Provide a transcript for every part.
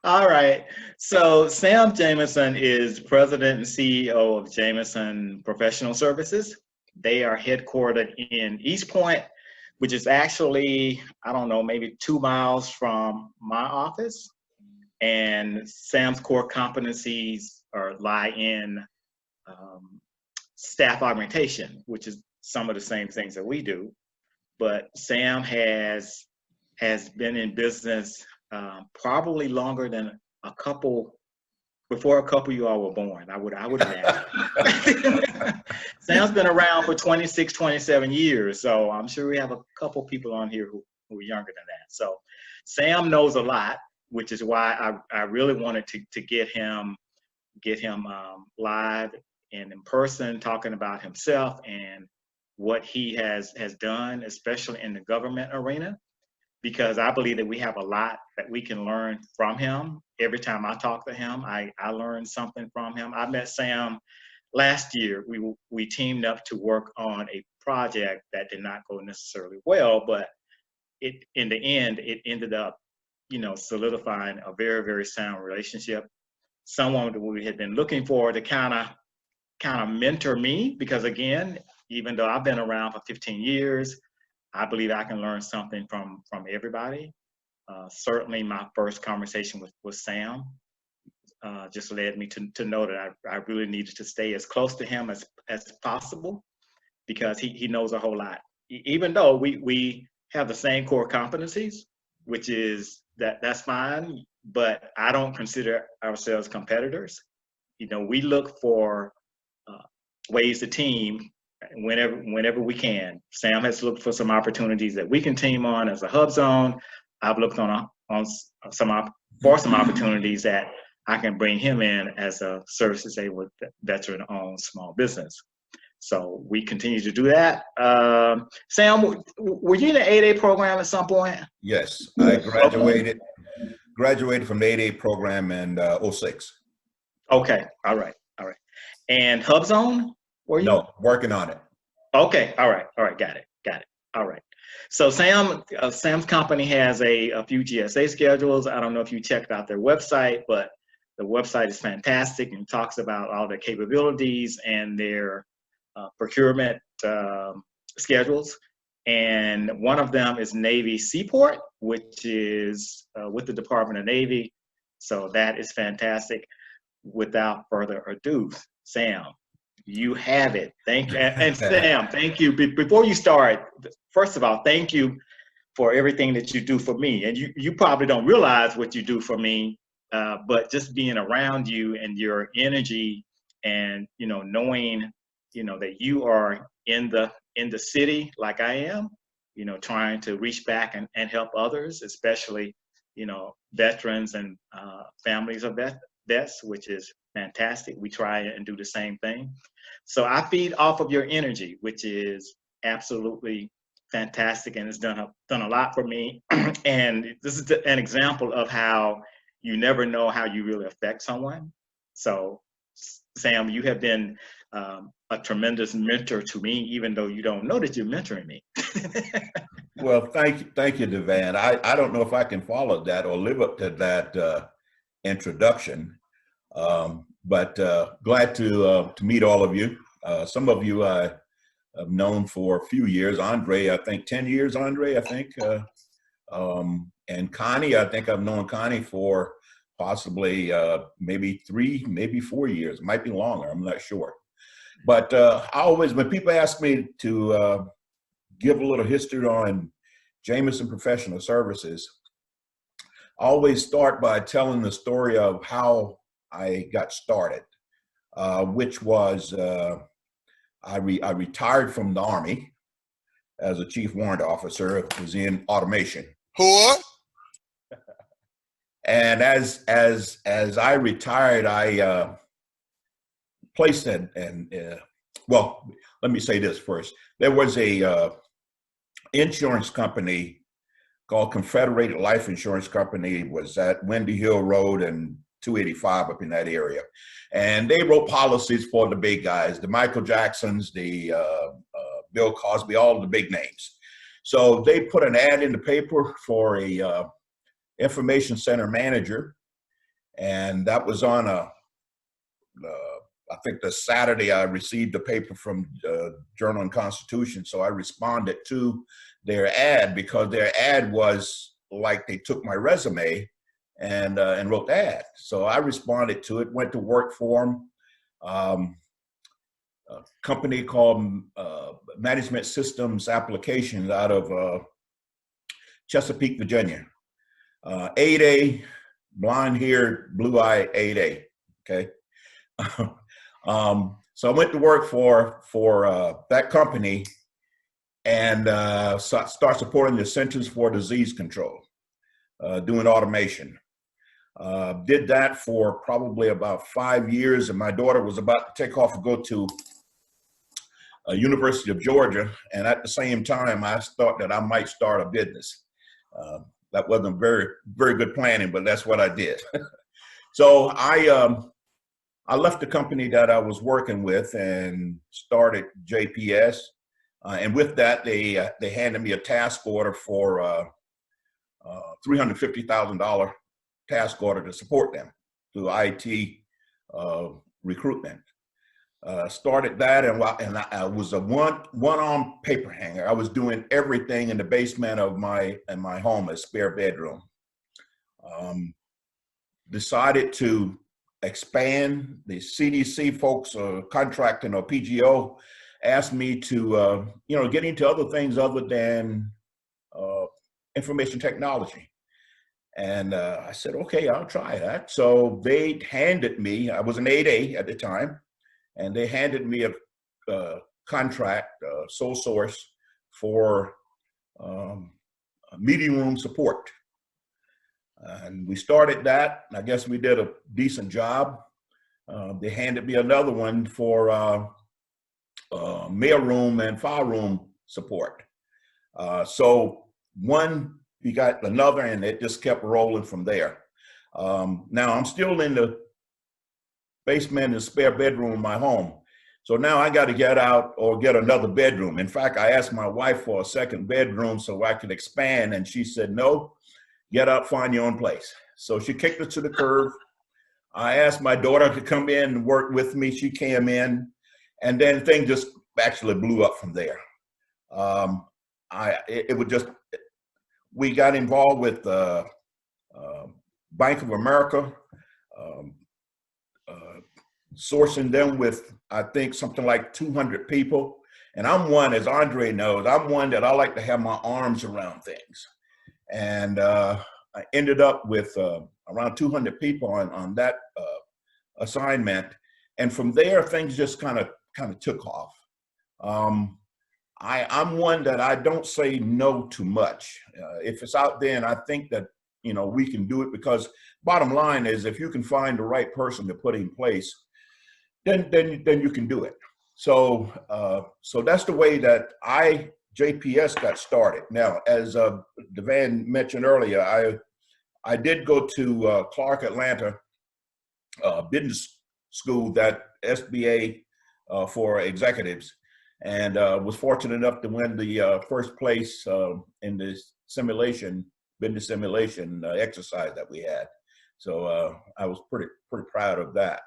All right. So Sam Jameson is president and CEO of Jameson Professional Services. They are headquartered in East Point, which is actually, I don't know, maybe 2 miles from my office. And Sam's core competencies lie in um, staff augmentation, which is some of the same things that we do. But Sam has been in business probably longer than a couple before a couple of you all were born. I would imagine. Sam's been around for 26, 27 years, so I'm sure we have a couple people on here who are younger than that. So Sam knows a lot, which is why I really wanted to get him live and in person talking about himself and what he has done, especially in the government arena, because I believe that we have a lot that we can learn from him. Every time I talk to him, I learn something from him. I met Sam last year. We teamed up to work on a project that did not go necessarily well, but it in the end it ended up, solidifying a very, very sound relationship. Someone that we had been looking for to kind of mentor me, because again, even though I've been around for 15 years, I believe I can learn something from everybody. Certainly, my first conversation with Sam just led me to know that I really needed to stay as close to him as possible, because he knows a whole lot. Even though we have the same core competencies, which is that's fine, but I don't consider ourselves competitors. We look for uh, ways to team whenever we can. Sam has looked for some opportunities that we can team on as a hub zone. I've looked on some opportunities that I can bring him in as a service disabled veteran-owned small business. So we continue to do that. Sam, were you in the 8A program at some point? Yes, I Okay. graduated from the 8A program in '06. Okay. All right. All right. And Hub Zone, were you? No, working on it. Okay. All right. All right. Got it. Got it. All right. So Sam's company has a few GSA schedules. I don't know if you checked out their website, but the website is fantastic and talks about all their capabilities and their procurement schedules. And one of them is Navy Seaport, which is with the Department of Navy. So that is fantastic. Without further ado, Sam, you have it. Thank you. And Sam, thank you. Before you start, first of all, thank you for everything that you do for me. And you probably don't realize what you do for me, but just being around you and your energy and, knowing, that you are in the city like I am, trying to reach back and help others, especially, veterans and families of vets, which is fantastic. We try and do the same thing. So I feed off of your energy, which is absolutely fantastic, and it's done a lot for me. And this is an example of how you never know how you really affect someone. So, Sam, you have been a tremendous mentor to me, even though you don't know that you're mentoring me. Well, thank you, Devan. I don't know if I can follow that or live up to that introduction, but glad to meet all of you. Some of you I have known for a few years. Andre, I think 10 years. Andre, I think, and Connie, I think I've known Connie for possibly maybe 3, maybe 4 years. It might be longer. I'm not sure. But I always, when people ask me to give a little history on Jameson Professional Services, I always start by telling the story of how I got started, which was I retired from the Army as a chief warrant officer. It was in automation. Who? And as I retired, I placed well, let me say this first. There was a insurance company called Confederated Life Insurance Company. It was at Windy Hill Road and 285 up in that area. And they wrote policies for the big guys, the Michael Jacksons, the Bill Cosby, all the big names. So they put an ad in the paper for a information center manager. And that was on I think the Saturday I received the paper from Journal and Constitution. So I responded to their ad because their ad was like they took my resume and wrote the ad. So I responded to it, went to work for them. A company called Management Systems Applications out of Chesapeake, Virginia. 8A, blonde-haired, blue-eyed 8A, okay? So I went to work for that company and start supporting the Centers for Disease Control, doing automation. Did that for probably about 5 years, and my daughter was about to take off and go to University of Georgia, and at the same time, I thought that I might start a business. That wasn't very good planning, but that's what I did. So I left the company that I was working with and started JPS, and with that, they handed me a task order for $350,000 task order to support them through IT recruitment. Started that, and I was a one-arm paper hanger. I was doing everything in the basement of my home, a spare bedroom. Decided to expand. The CDC folks, contracting or PGO, asked me to get into other things other than information technology. And I said, okay, I'll try that. So they handed me, I was an 8A at the time, and they handed me a contract, sole source for meeting room support. And we started that. I guess we did a decent job. They handed me another one for mail room and file room support. So one, we got another, and it just kept rolling from there. Now I'm still in the basement and spare bedroom in my home. So now I got to get out or get another bedroom. In fact, I asked my wife for a second bedroom so I could expand, and she said, no, get up, find your own place. So she kicked it to the curb. I asked my daughter to come in and work with me. She came in, and then things just actually blew up from there. We got involved with Bank of America, sourcing them with, I think, something like 200 people. And I'm one, as Andre knows, I'm one that I like to have my arms around things. And I ended up with around 200 people on that assignment. And from there, things just kind of took off. I'm one that I don't say no to much. If it's out there and I think that, we can do it, because bottom line is, if you can find the right person to put in place, then you can do it. So that's the way that JPS got started. Now, as Devan mentioned earlier, I did go to Clark Atlanta Business School, that SBA for executives, and was fortunate enough to win the first place in the business simulation exercise that we had. So I was pretty proud of that.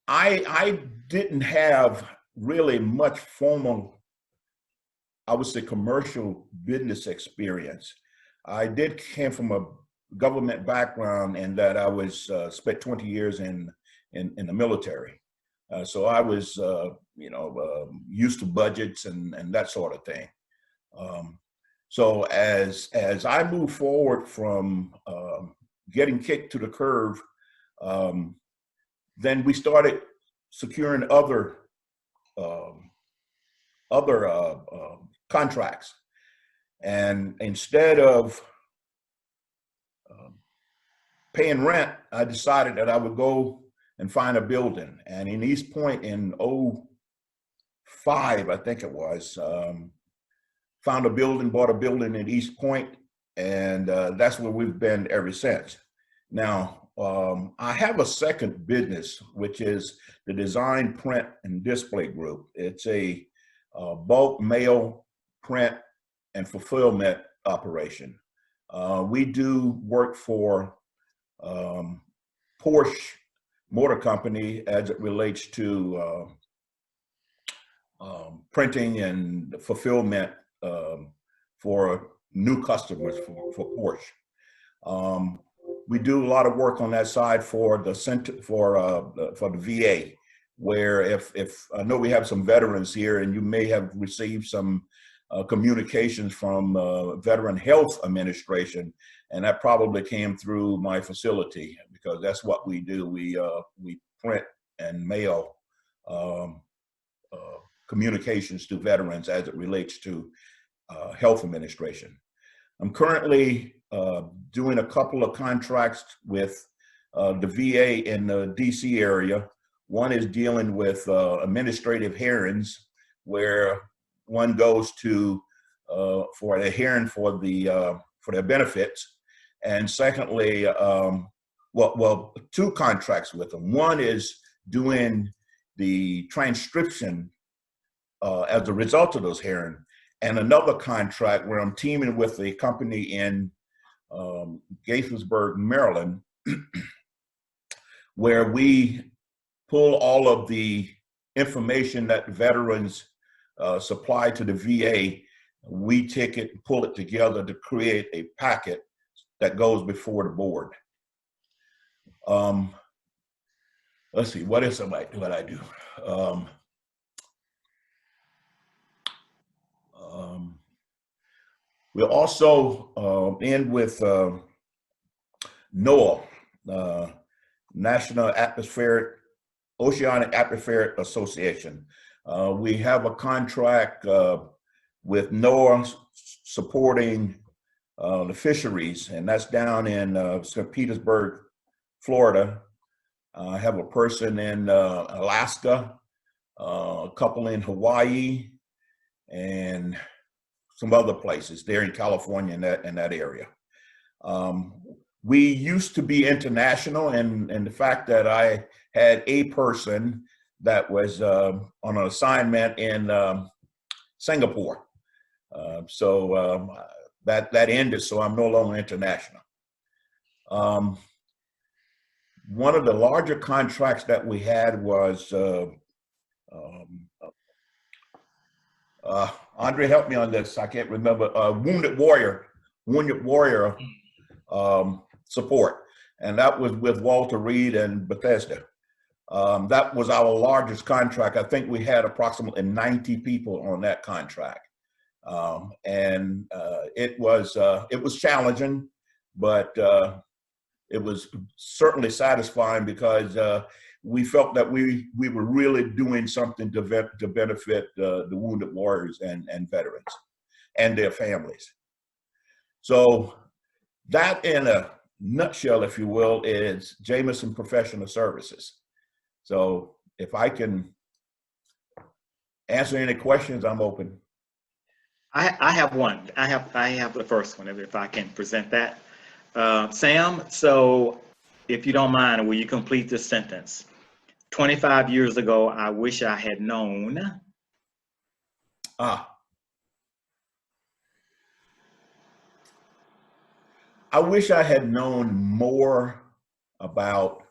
I didn't have really much formal, I would say, commercial business experience. I came from a government background in that I was spent 20 years in the military. So I was, used to budgets and that sort of thing. So as I moved forward from getting kicked to the curb, then we started securing other contracts. And instead of paying rent, I decided that I would go and find a building. And in East Point in 2005, I think it was, found a building, bought a building in East Point, and that's where we've been ever since. Now, I have a second business, which is the Design, Print, and Display Group. It's a bulk mail, print, and fulfillment operation. We do work for Porsche Motor Company as it relates to printing and fulfillment for new customers for Porsche. We do a lot of work on that side for the center for the VA, where if I know we have some veterans here, and you may have received some communications from Veteran Health Administration, and that probably came through my facility because that's what we do. We print and mail communications to veterans as it relates to health administration. I'm currently doing a couple of contracts with the VA in the DC area. One is dealing with administrative hearings, where one goes to for a hearing for their benefits, and secondly, well, two contracts with them. One is doing the transcription as a result of those hearings, and another contract where I'm teaming with a company in Gaithersburg, Maryland, where we pull all of the information that veterans supply to the VA. We take it and pull it together to create a packet that goes before the board. Let's see, what else what I do? We'll also end with NOAA, National Oceanic Atmospheric Association. We have a contract with NOAA supporting the fisheries, and that's down in St. Petersburg, Florida. I have a person in Alaska, a couple in Hawaii, and some other places there in California in that area. We used to be international, and the fact that I had a person that was on an assignment in Singapore. So that ended, so I'm no longer international. One of the larger contracts that we had was, Andre, help me on this, I can't remember, Wounded Warrior support. And that was with Walter Reed and Bethesda. That was our largest contract. I think we had approximately 90 people on that contract. And it was challenging, but it was certainly satisfying because we felt that we were really doing something to benefit the wounded warriors and veterans and their families. So that, in a nutshell, if you will, is Jameson Professional Services. So if I can answer any questions, I'm open. I have one. I have the first one, if I can present that. Sam, so if you don't mind, will you complete this sentence? 25 years ago, I wish I had known. I wish I had known more about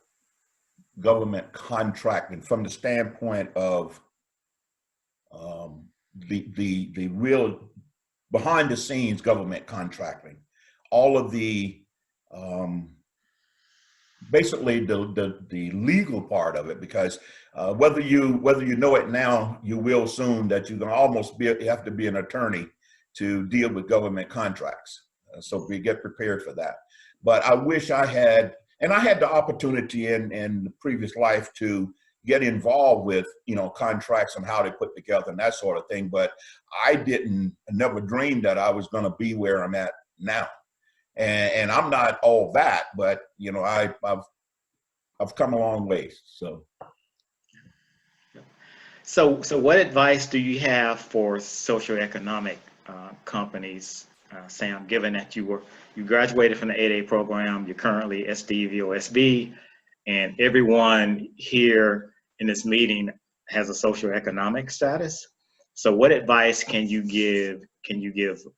government contracting from the standpoint of the real behind the scenes government contracting, all of the basically the legal part of it, because whether you know it now, you will soon, that you're gonna almost have to be an attorney to deal with government contracts. So we get prepared for that. But I wish I had, and I had the opportunity in the previous life to get involved with, contracts and how they put together and that sort of thing. But I never dreamed that I was going to be where I'm at now. And I'm not all that, but I've come a long ways. So what advice do you have for socio-economic companies, Sam, given that you graduated from the 8A program, you're currently SDVOSB, and everyone here in this meeting has a socio-economic status? So what advice can you give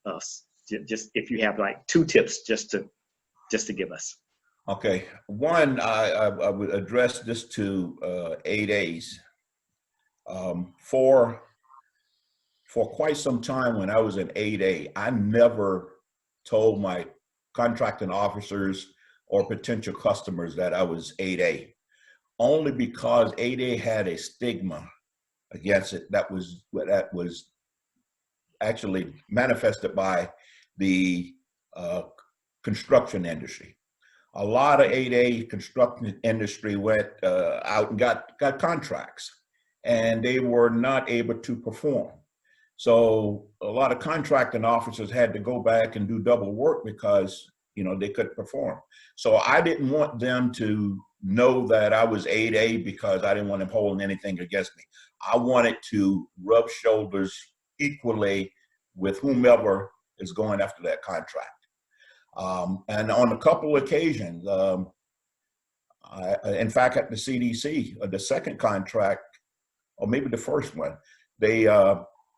us? Just if you have like 2 tips just to give us. Okay, one, I would address this to 8As. For quite some time when I was an 8A, I never told my contracting officers or potential customers that I was 8A, only because 8A had a stigma against it that was actually manifested by the construction industry. A lot of 8A construction industry went out and got contracts, and they were not able to perform. So a lot of contracting officers had to go back and do double work because, you know, they couldn't perform. So I didn't want them to know that I was 8A because I didn't want them holding anything against me. I wanted to rub shoulders equally with whomever is going after that contract. And on a couple of occasions, in fact, at the CDC, the second contract, or maybe the first one, they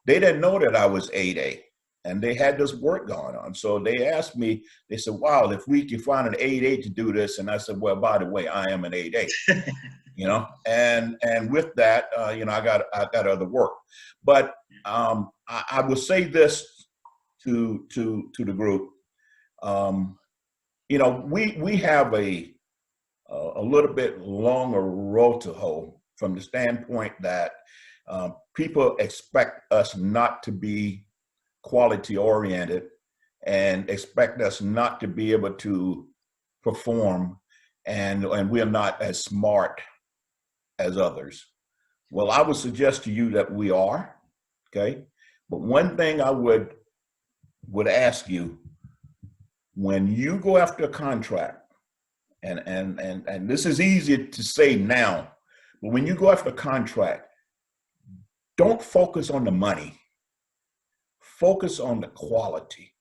didn't know that I was 8A, and they had this work going on. So they asked me, they said, wow, if we can find an 8A to do this. And I said, well, by the way, I am an 8A, you know, and with that, you know, I got other work. But I will say this to the group. You know, we have a little bit longer road to hoe from the standpoint that people expect us not to be quality oriented and expect us not to be able to perform, and we're not as smart as others. Well, I would suggest to you that we are, okay? But one thing I would ask you, when you go after a contract, and this is easy to say now, but when you go after a contract, don't focus on the money. Focus on the quality.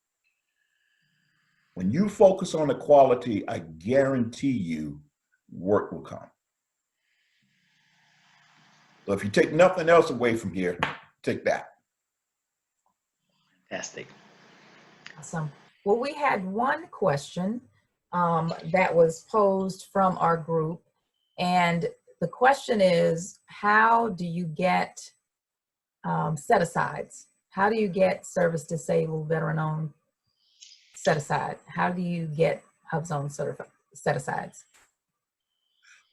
When you focus on the quality, I guarantee you work will come. So if you take nothing else away from here, take that. Fantastic. Awesome. Well, we had one question that was posed from our group, and the question is, how do you get set-asides? How do you get service-disabled, veteran-owned set-aside? How do you get HUBZone set-asides?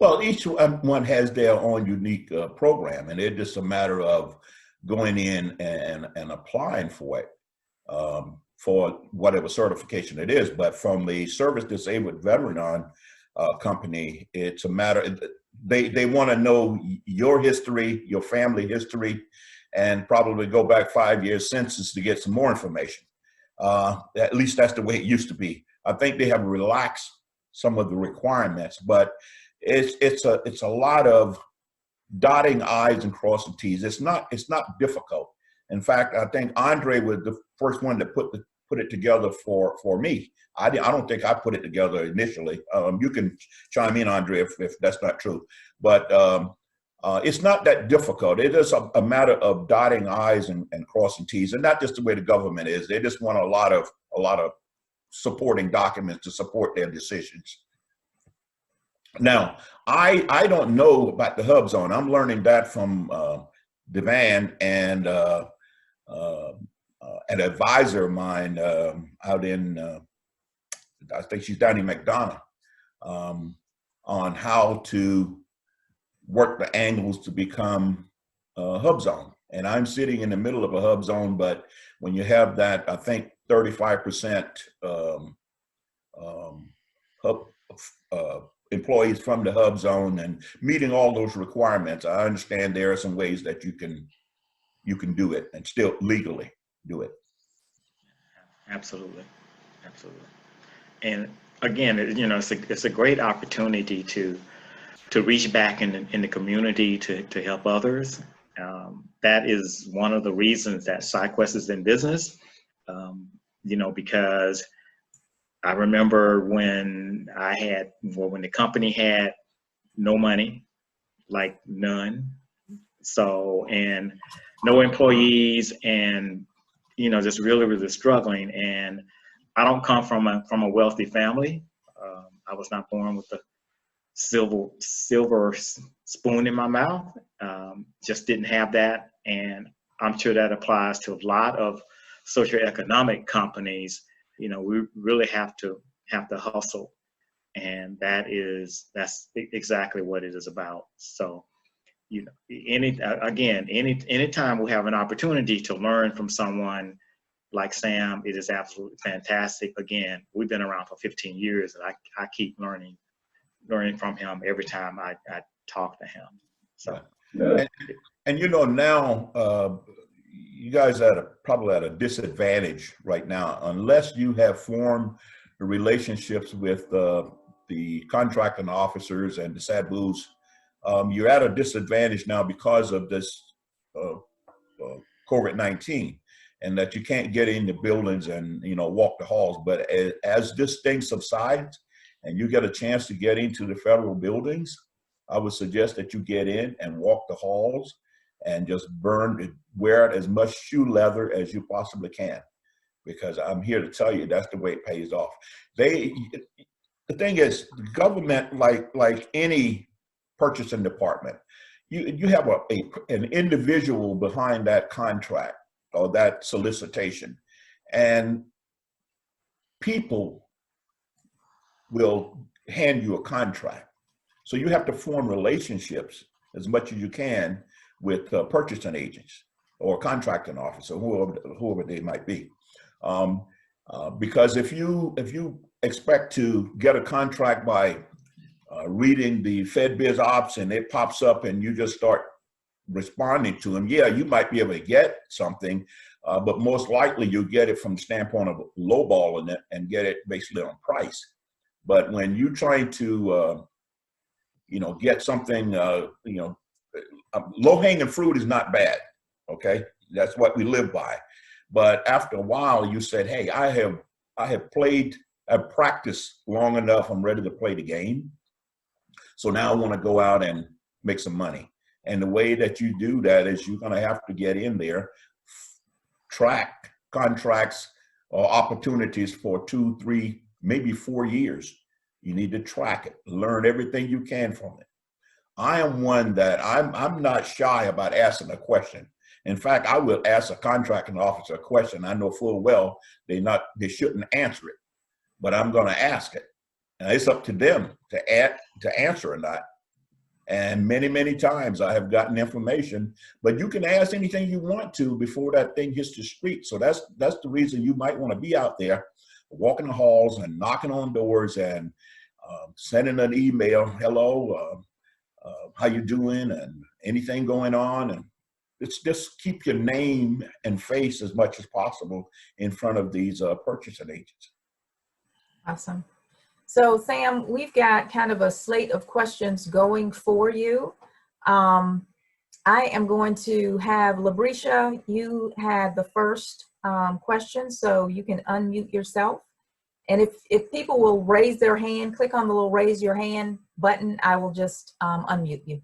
Well, each one has their own unique program, and it's just a matter of going in and applying for it, for whatever certification it is. But from the service-disabled veteran-owned company, it's a matter, they want to know your history, your family history, and probably go back 5 years census to get some more information. At least that's the way it used to be. I think they have relaxed some of the requirements, but it's a lot of dotting I's and crossing T's. It's not difficult. In fact, I think Andre was the first one to put it together for me. I don't think I put it together initially. You can chime in, Andre, if that's not true. But it's not that difficult. It is a matter of dotting I's and crossing T's, and not just the way the government is. They just want a lot of supporting documents to support their decisions. Now, I don't know about the HUBZone. I'm learning that from Devan and an advisor of mine out in, I think she's down in McDonough, on how to work the angles to become a HUBZone. And I'm sitting in the middle of a HUBZone, but when you have that, I think 35% employees from the HUBZone and meeting all those requirements, I understand there are some ways that you can do it and still legally do it. Absolutely, absolutely. And again, you know, it's a great opportunity to reach back in the community to help others. That is one of the reasons that SciQuest is in business. You know, because I remember when the company had no money, like none, so, and no employees, and, you know, just really struggling. And I don't come from a wealthy family. I was not born with a silver spoon in my mouth. Just didn't have that, and I'm sure that applies to a lot of socioeconomic companies. You know, we really have to hustle, and that's exactly what it is about. So, you know, anytime we have an opportunity to learn from someone like Sam, it is absolutely fantastic. Again, we've been around for 15 years, and I keep learning from him every time I talk to him. So, and you know, now you guys are probably at a disadvantage right now unless you have formed relationships with the contracting officers and the SADBUs. You're at a disadvantage now because of this COVID-19, and that you can't get in the buildings and, you know, walk the halls. But as this thing subsides and you get a chance to get into the federal buildings, I would suggest that you get in and walk the halls and just wear as much shoe leather as you possibly can, because I'm here to tell you that's the way it pays off. The thing is, the government, like any purchasing department, you have an individual behind that contract or that solicitation, and people will hand you a contract. So you have to form relationships as much as you can with purchasing agents or contracting officer, whoever they might be. Because if you expect to get a contract by reading the FedBiz Ops and it pops up and you just start responding to them, yeah, you might be able to get something, but most likely you'll get it from the standpoint of lowballing it and get it basically on price. But when you're trying to, you know, get something, you know, low-hanging fruit is not bad, okay? That's what we live by. But after a while, you said, hey, I've practiced long enough, I'm ready to play the game. So now I want to go out and make some money. And the way that you do that is you're going to have to get in there, track contracts or opportunities for 2, 3, maybe 4 years. You need to track it, learn everything you can from it. I am one that I'm not shy about asking a question. In fact, I will ask a contracting officer a question I know full well they shouldn't answer it, but I'm going to ask it. And it's up to them to answer or not. And many, many times I have gotten information, but you can ask anything you want to before that thing hits the street. So that's the reason you might want to be out there walking the halls and knocking on doors and sending an email, hello, how you doing, and anything going on. And it's just keep your name and face as much as possible in front of these purchasing agents. Awesome. So Sam, we've got kind of a slate of questions going for you. I am going to have Labrisha, you had the first question, so you can unmute yourself. And if people will raise their hand, click on the little raise your hand button, I will just unmute you.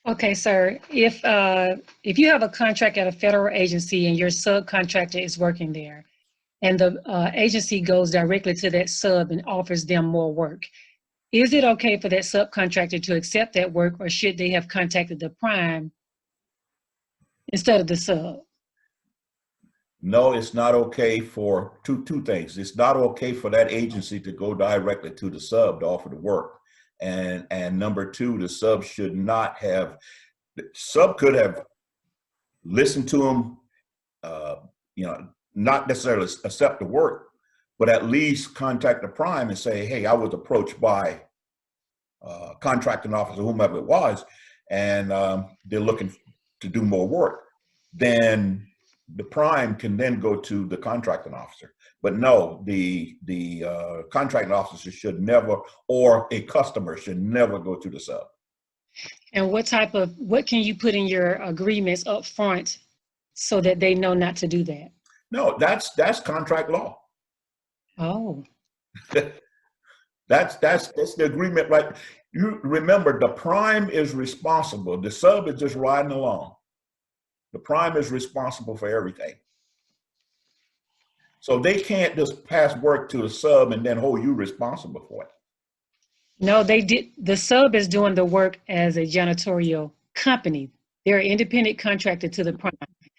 Okay, sir. If you have a contract at a federal agency and your subcontractor is working there, and the agency goes directly to that sub and offers them more work, is it okay for that subcontractor to accept that work, or should they have contacted the prime instead of the sub? No, it's not okay for two things. It's not okay for that agency to go directly to the sub to offer the work. And number two, the sub should not have, the sub could have listened to them, you know, not necessarily accept the work, but at least contact the prime and say, hey, I was approached by contracting officer, whomever it was, and they're looking to do more work. Then the prime can then go to the contracting officer. But no, the contracting officer should never, or a customer should never go to the sub. And what can you put in your agreements up front so that they know not to do that? No, that's contract law. Oh. That's the agreement, right? You remember, the prime is responsible. The sub is just riding along. The prime is responsible for everything. So they can't just pass work to a sub and then hold you responsible for it. No, they did. The sub is doing the work as a janitorial company. They're an independent contractor to the prime.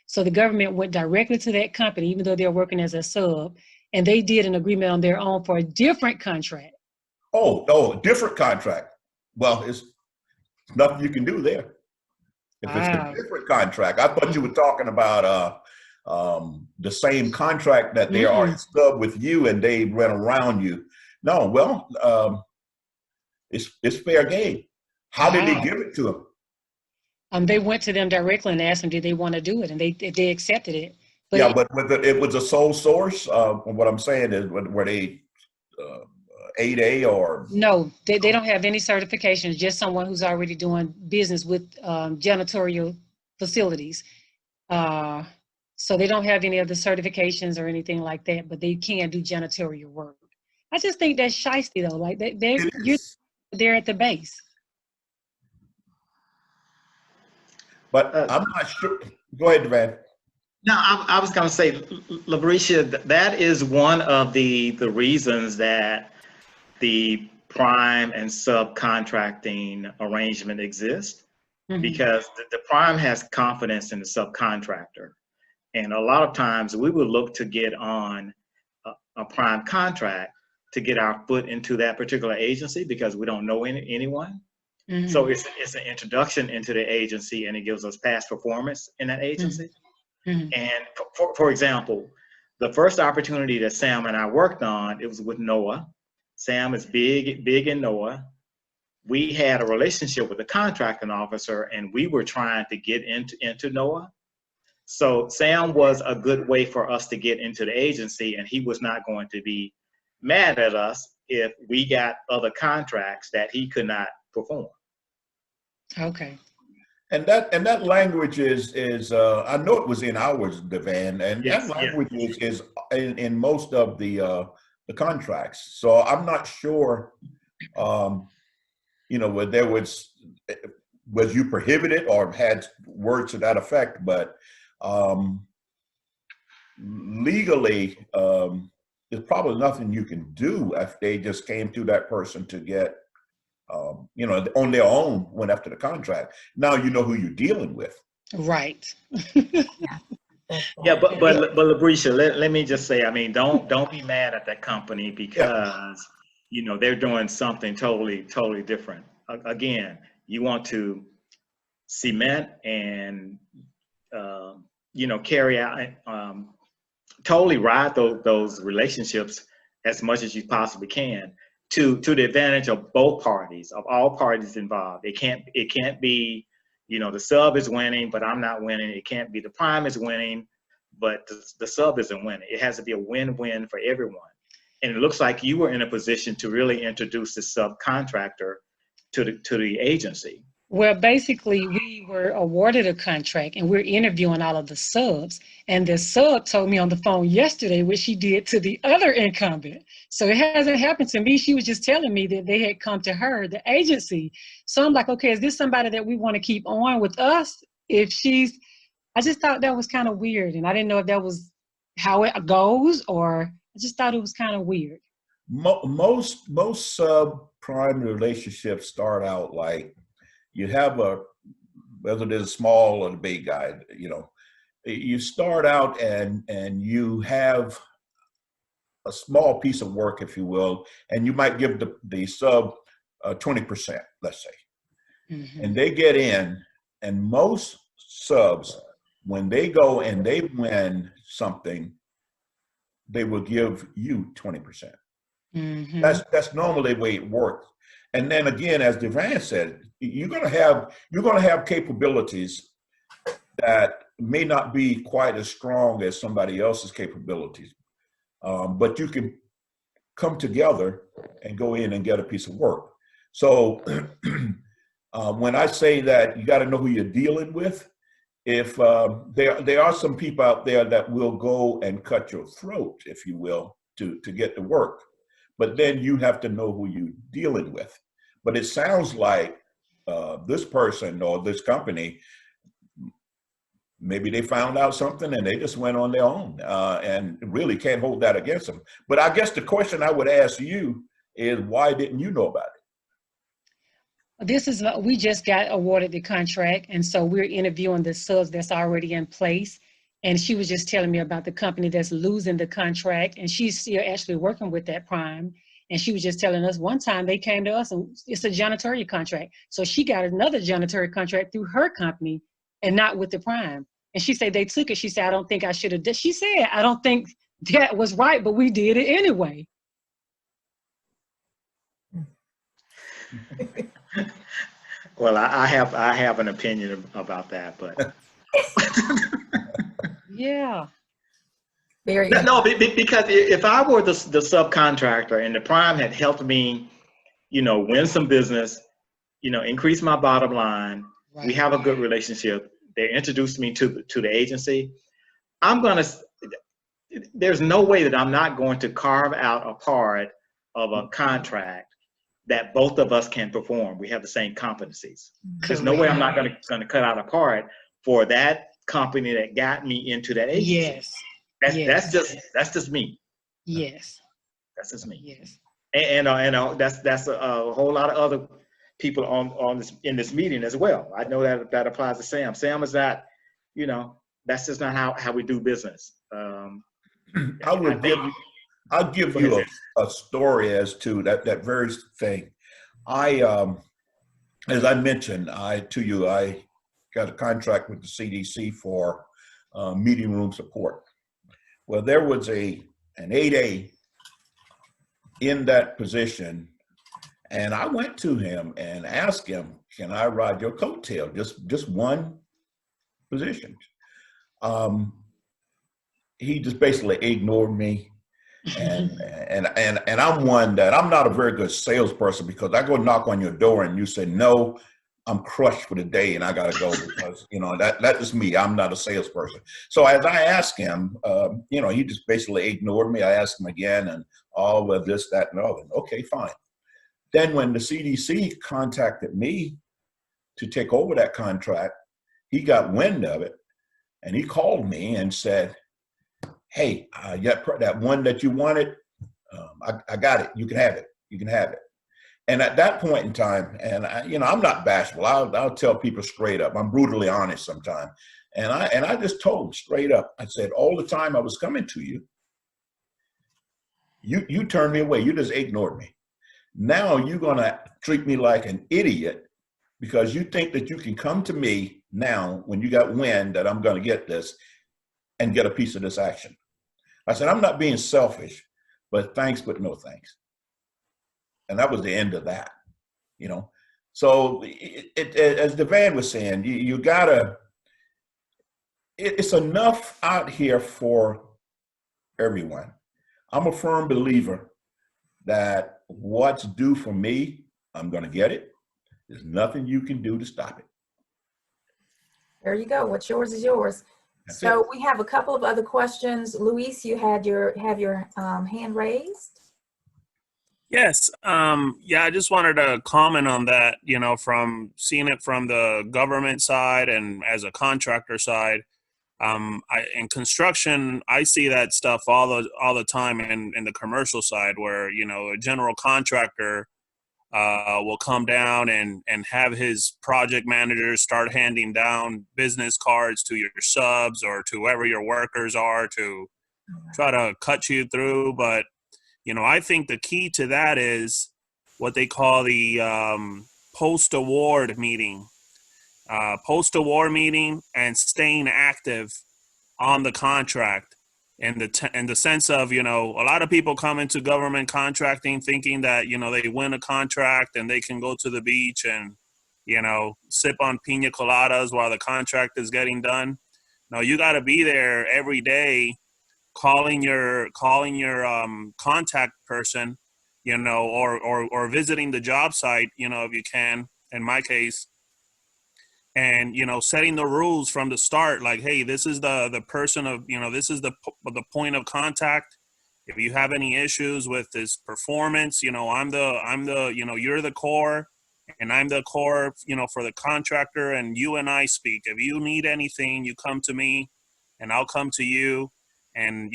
So the government went directly to that company, even though they're working as a sub, and they did an agreement on their own for a different contract. Oh, different contract. Well, it's nothing you can do there. If it's a Wow. different contract, I thought you were talking about the same contract that they are sub with you and they run around you. No, well, it's fair game. How did they Wow. give it to them? They went to them directly and asked them, did they want to do it? And they accepted it. But Yeah, but it was a sole source. What I'm saying is, were they 8A or? no, they don't have any certifications, just someone who's already doing business with janitorial facilities. So they don't have any of the certifications or anything like that, but they can do janitorial work. I just think that's shiesty though. Like they're at the base. But I'm not sure. Go ahead, Devan. No, I was going to say, Labrisha, that is one of the reasons that the prime and subcontracting arrangement exists, because the prime has confidence in the subcontractor. And a lot of times we would look to get on a prime contract to get our foot into that particular agency because we don't know anyone. So it's an introduction into the agency, and it gives us past performance in that agency. And for example, the first opportunity that Sam and I worked on, it was with NOAA. Sam is big in NOAA. We had a relationship with the contracting officer, and we were trying to get into NOAA. So Sam was a good way for us to get into the agency, and he was not going to be mad at us if we got other contracts that he could not perform. Okay. And that language is I know it was in ours, Devan, and Yes, that language is in most of the contracts. So I'm not sure, whether there was you prohibited or had words to that effect, but legally, there's probably nothing you can do if they just came to that person to get. On their own went after the contract. Now you know who you're dealing with. Right. Yeah, but Labrisha, let me just say, I mean, don't be mad at that company because they're doing something totally different. Again, you want to cement and carry out totally ride those relationships as much as you possibly can to the advantage of both parties, of all parties involved. It can't be, the sub is winning, but I'm not winning. It can't be the prime is winning, but the sub isn't winning. It has to be a win-win for everyone. And it looks like you were in a position to really introduce the subcontractor to the agency. Well, basically, we were awarded a contract and we're interviewing all of the subs. And the sub told me on the phone yesterday what she did to the other incumbent. So it hasn't happened to me. She was just telling me that they had come to her, the agency. So I'm like, okay, is this somebody that we want to keep on with us? I just thought that was kind of weird. And I didn't know if that was how it goes, or I just thought it was kind of weird. Most subprime relationships start out like, you have whether it is a small or the big guy, you start out and you have a small piece of work, if you will, and you might give the sub 20%, let's say. And they get in, and most subs, when they go and they win something, they will give you 20%. That's normally the way it works. And then again, as Devan said, you're gonna have capabilities that may not be quite as strong as somebody else's capabilities, but you can come together and go in and get a piece of work. So when I say that you got to know who you're dealing with, if there are some people out there that will go and cut your throat, if you will, to get the work. But then you have to know who you're dealing with. But it sounds like this person or this company maybe they found out something and they just went on their own, and really can't hold that against them. But I guess the question I would ask you is, why didn't you know about it? This is, we just got awarded the contract, and so we're interviewing the subs that's already in place. And she was just telling me about the company that's losing the contract, and she's still actually working with that prime. And she was just telling us one time they came to us and it's a janitorial contract. So she got another janitorial contract through her company and not with the prime. And she said they took it. She said, I don't think I should have. She said, I don't think that was right, but we did it anyway. Well, I have an opinion about that, but Yeah. Very no, because if I were the subcontractor and the prime had helped me, win some business, increase my bottom line, Right. we have a good relationship. They introduced me to the agency. There's no way that I'm not going to carve out a part of a contract that both of us can perform. We have the same competencies. There's no way I'm not going to cut out a part for that company that got me into that agency. Yes. That's just me. Yes. That's just me. Yes. And that's a whole lot of other people on this in this meeting as well. I know that applies to Sam. Sam is not, that's just not how we do business. I'll give you a story as to that very thing. As I mentioned, I got a contract with the CDC for meeting room support. Well, there was an 8A in that position, and I went to him and asked him, "Can I ride your coattail? Just one position." He just basically ignored me, and I'm one that I'm not a very good salesperson, because I go knock on your door and you say no, I'm crushed for the day and I gotta go, because that is me. I'm not a salesperson. So as I asked him, he just basically ignored me. I asked him again, and all of this, that, and other. Okay, fine. Then when the CDC contacted me to take over that contract, he got wind of it, and he called me and said, "Hey, that one that you wanted, I got it. You can have it. You can have it." And at that point in time, and I'm not bashful. I'll tell people straight up. I'm brutally honest sometimes. And I just told him straight up. I said, all the time I was coming to you, you turned me away. You just ignored me. Now you're gonna treat me like an idiot because you think that you can come to me now when you got wind that I'm gonna get this and get a piece of this action. I said, I'm not being selfish, but thanks, but no thanks. And that was the end of that, So as Devan was saying, you gotta, it's enough out here for everyone. I'm a firm believer that what's due for me, I'm gonna get it. There's nothing you can do to stop it. There you go. What's yours is yours. That's So it. we have a couple of other questions. Luis, you have your hand raised. Yes. Yeah, I just wanted to comment on that, from seeing it from the government side and as a contractor side. In construction, I see that stuff all the time in the commercial side where, a general contractor will come down and have his project managers start handing down business cards to your subs or to whoever your workers are to try to cut you through. But I think the key to that is what they call the post-award meeting. Post-award meeting and staying active on the contract, in the sense of, a lot of people come into government contracting thinking that, they win a contract and they can go to the beach and, sip on pina coladas while the contract is getting done. No, you got to be there every day, calling your contact person, or visiting the job site, if you can, in my case, and, setting the rules from the start, like, hey, this is the person of, this is the point of contact. If you have any issues with this performance, I'm the, you're the core, and I'm the core, for the contractor, and you and I speak. If you need anything, you come to me and I'll come to you. And,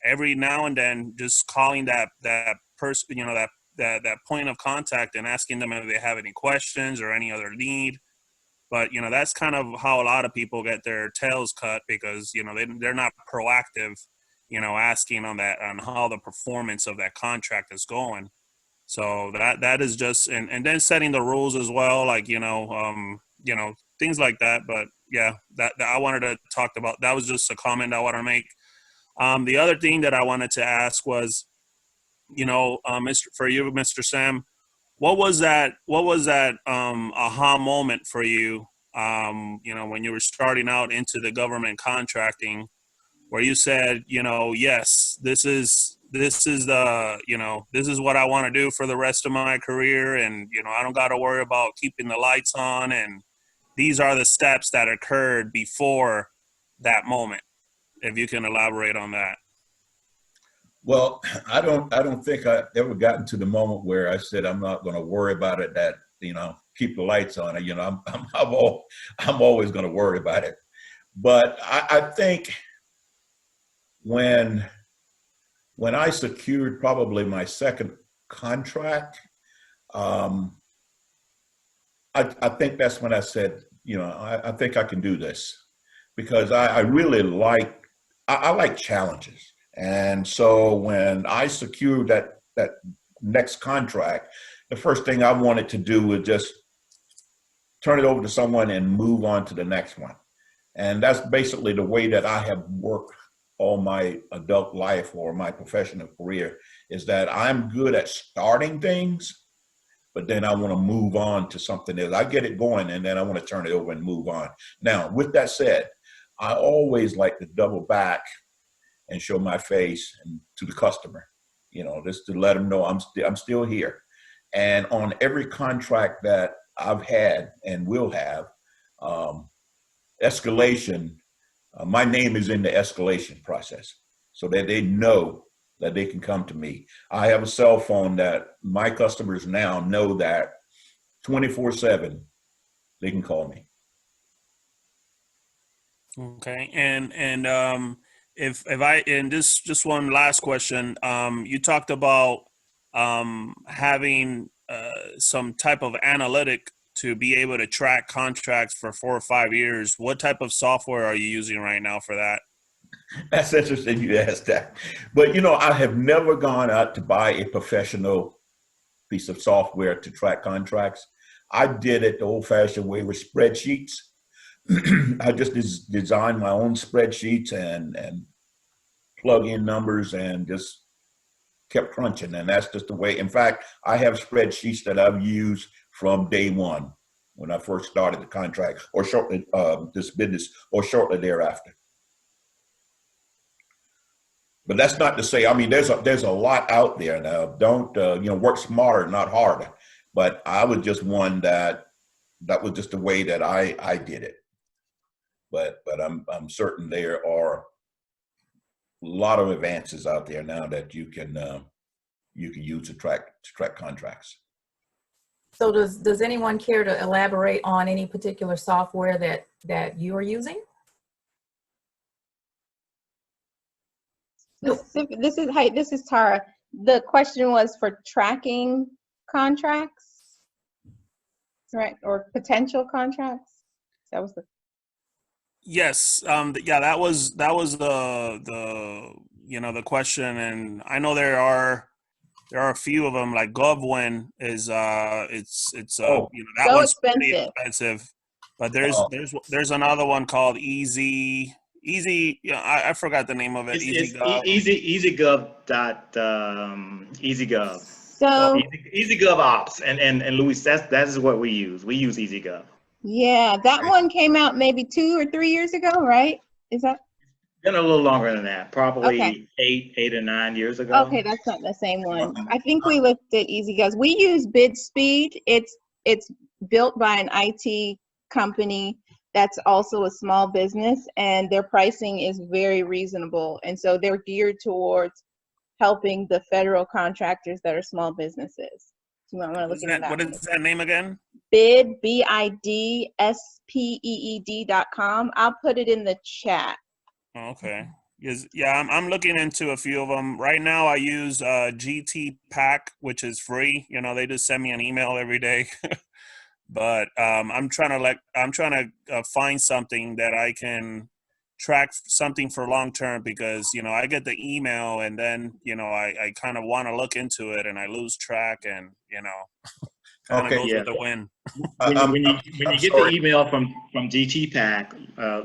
every now and then just calling that person, that point of contact and asking them if they have any questions or any other need. But, that's kind of how a lot of people get their tails cut, because, they're not proactive, asking on how the performance of that contract is going. So that is just, and then setting the rules as well, like, things like that. But yeah, that I wanted to talk about, that was just a comment I want to make. The other thing that I wanted to ask was, for you, Mr. Sam, what was that aha moment for you, when you were starting out into the government contracting, where you said, yes, this is what I want to do for the rest of my career, and I don't got to worry about keeping the lights on, and these are the steps that occurred before that moment. If you can elaborate on that. Well, I don't think I ever gotten to the moment where I said I'm not going to worry about it. That keep the lights on. I'm always going to worry about it. But I think when I secured probably my second contract, I think that's when I said, I think I can do this, because I really I like challenges. And so when I secured that next contract, the first thing I wanted to do was just turn it over to someone and move on to the next one. And that's basically the way that I have worked all my adult life or my professional career, is that I'm good at starting things, but then I want to move on to something else. I get it going and then I want to turn it over and move on. Now, with that said, I always like to double back and show my face to the customer, just to let them know I'm still here. And on every contract that I've had and will have, escalation, my name is in the escalation process, so that they know that they can come to me. I have a cell phone that my customers now know that 24/7 they can call me. Okay, and if I, and just one last question, you talked about having some type of analytic to be able to track contracts for 4 or 5 years. What type of software are you using right now for that? That's interesting you asked that. But I have never gone out to buy a professional piece of software to track contracts. I did it the old-fashioned way with spreadsheets. I just designed my own spreadsheets and plug in numbers and just kept crunching. And that's just the way. In fact, I have spreadsheets that I've used from day one when I first started the contract, or shortly this business, or shortly thereafter. But that's not to say, there's a lot out there now. Don't work smarter, not harder. But I was just one that was just the way that I did it. But I'm certain there are a lot of advances out there now that you can use to track contracts. So does anyone care to elaborate on any particular software that you are using? This is Tara. The question was for tracking contracts, right? Or potential contracts. That was the. Yes. Yeah, that was the question, and I know there are a few of them, like GovWin is that so one's expensive. pretty expensive, but there's another one called Easy. I forgot the name of it. EasyGov. EasyGov. So EasyGov Ops, and Luis, that is what we use. We use EasyGov. yeah, that one came out maybe 2 or 3 years ago, right? Is that? Been a little longer than that, probably Okay. 8 or 9 years ago. Okay, that's not the same one. I think we looked at EasyGov. We use BidSpeed. It's built by an IT company that's also a small business, and their pricing is very reasonable. And so they're geared towards helping the federal contractors that are small businesses. You might want to look into that. What is that name again? Bid, BIDSPEED.com. I'll put it in the chat. Okay. Yeah, I'm looking into a few of them. Right now I use GT Pack, which is free. You know, they just send me an email every day. But I'm trying to find something that I can track something for long term, because, you know, I get the email and then, you know, I kind of want to look into it and I lose track, and, you know, kind of Okay. goes Yeah. with the wind. When you I'm get sorry. the email from GT Pack,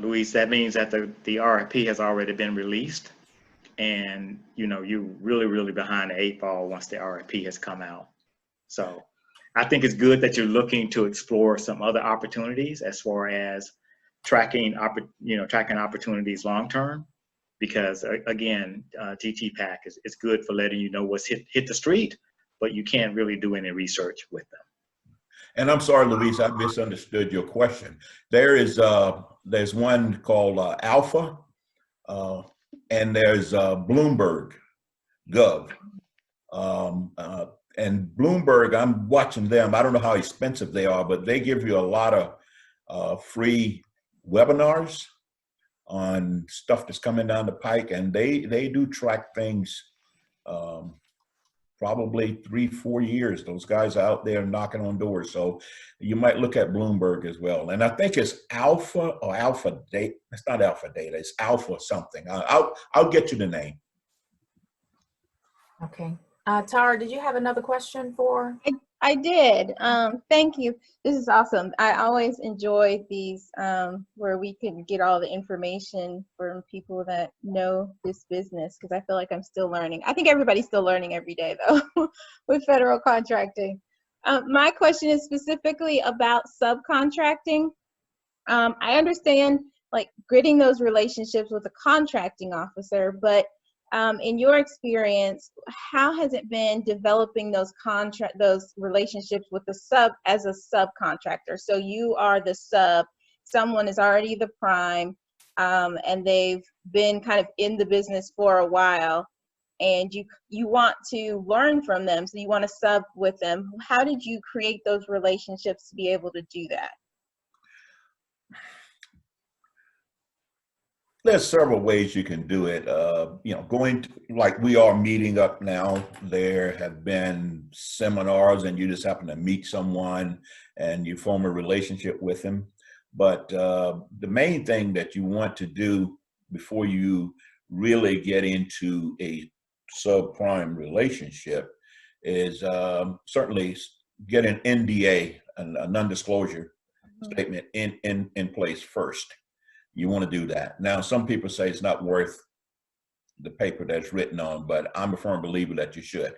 Luis, that means that the RFP has already been released, and you know you're really behind the 8 ball once the RFP has come out. So I think it's good that you're looking to explore some other opportunities as far as tracking opportunities long term, because again, GT Pack is good for letting you know what's hit the street, but you can't really do any research with them. And I'm sorry, Luis, I misunderstood your question. There's one called Alpha, and there's Bloomberg Gov. And Bloomberg, I'm watching them. I don't know how expensive they are, but they give you a lot of free webinars on stuff that's coming down the pike, and they do track things. Probably 3-4 years. Those guys are out there knocking on doors. So you might look at Bloomberg as well. And I think it's Alpha or Alpha Data. It's not Alpha Data. It's Alpha something. I'll get you the name. Okay. Tara, did you have another question for? I did. Thank you. This is awesome. I always enjoy these where we can get all the information from people that know this business, because I feel like I'm still learning. I think everybody's still learning every day, though, with federal contracting. My question is specifically about subcontracting. I understand like gritting those relationships with a contracting officer, but in your experience, how has it been developing those relationships with the sub as a subcontractor? So you are the sub, someone is already the prime, and they've been kind of in the business for a while, and you want to learn from them, so you want to sub with them. How did you create those relationships to be able to do that? There's several ways you can do it. You know, going to, like we are meeting up now, there have been seminars and you just happen to meet someone and you form a relationship with them. But the main thing that you want to do before you really get into a subprime relationship is certainly get an NDA, a non-disclosure statement in place first. You want to do that. Now, some people say it's not worth the paper that's written on, but I'm a firm believer that you should.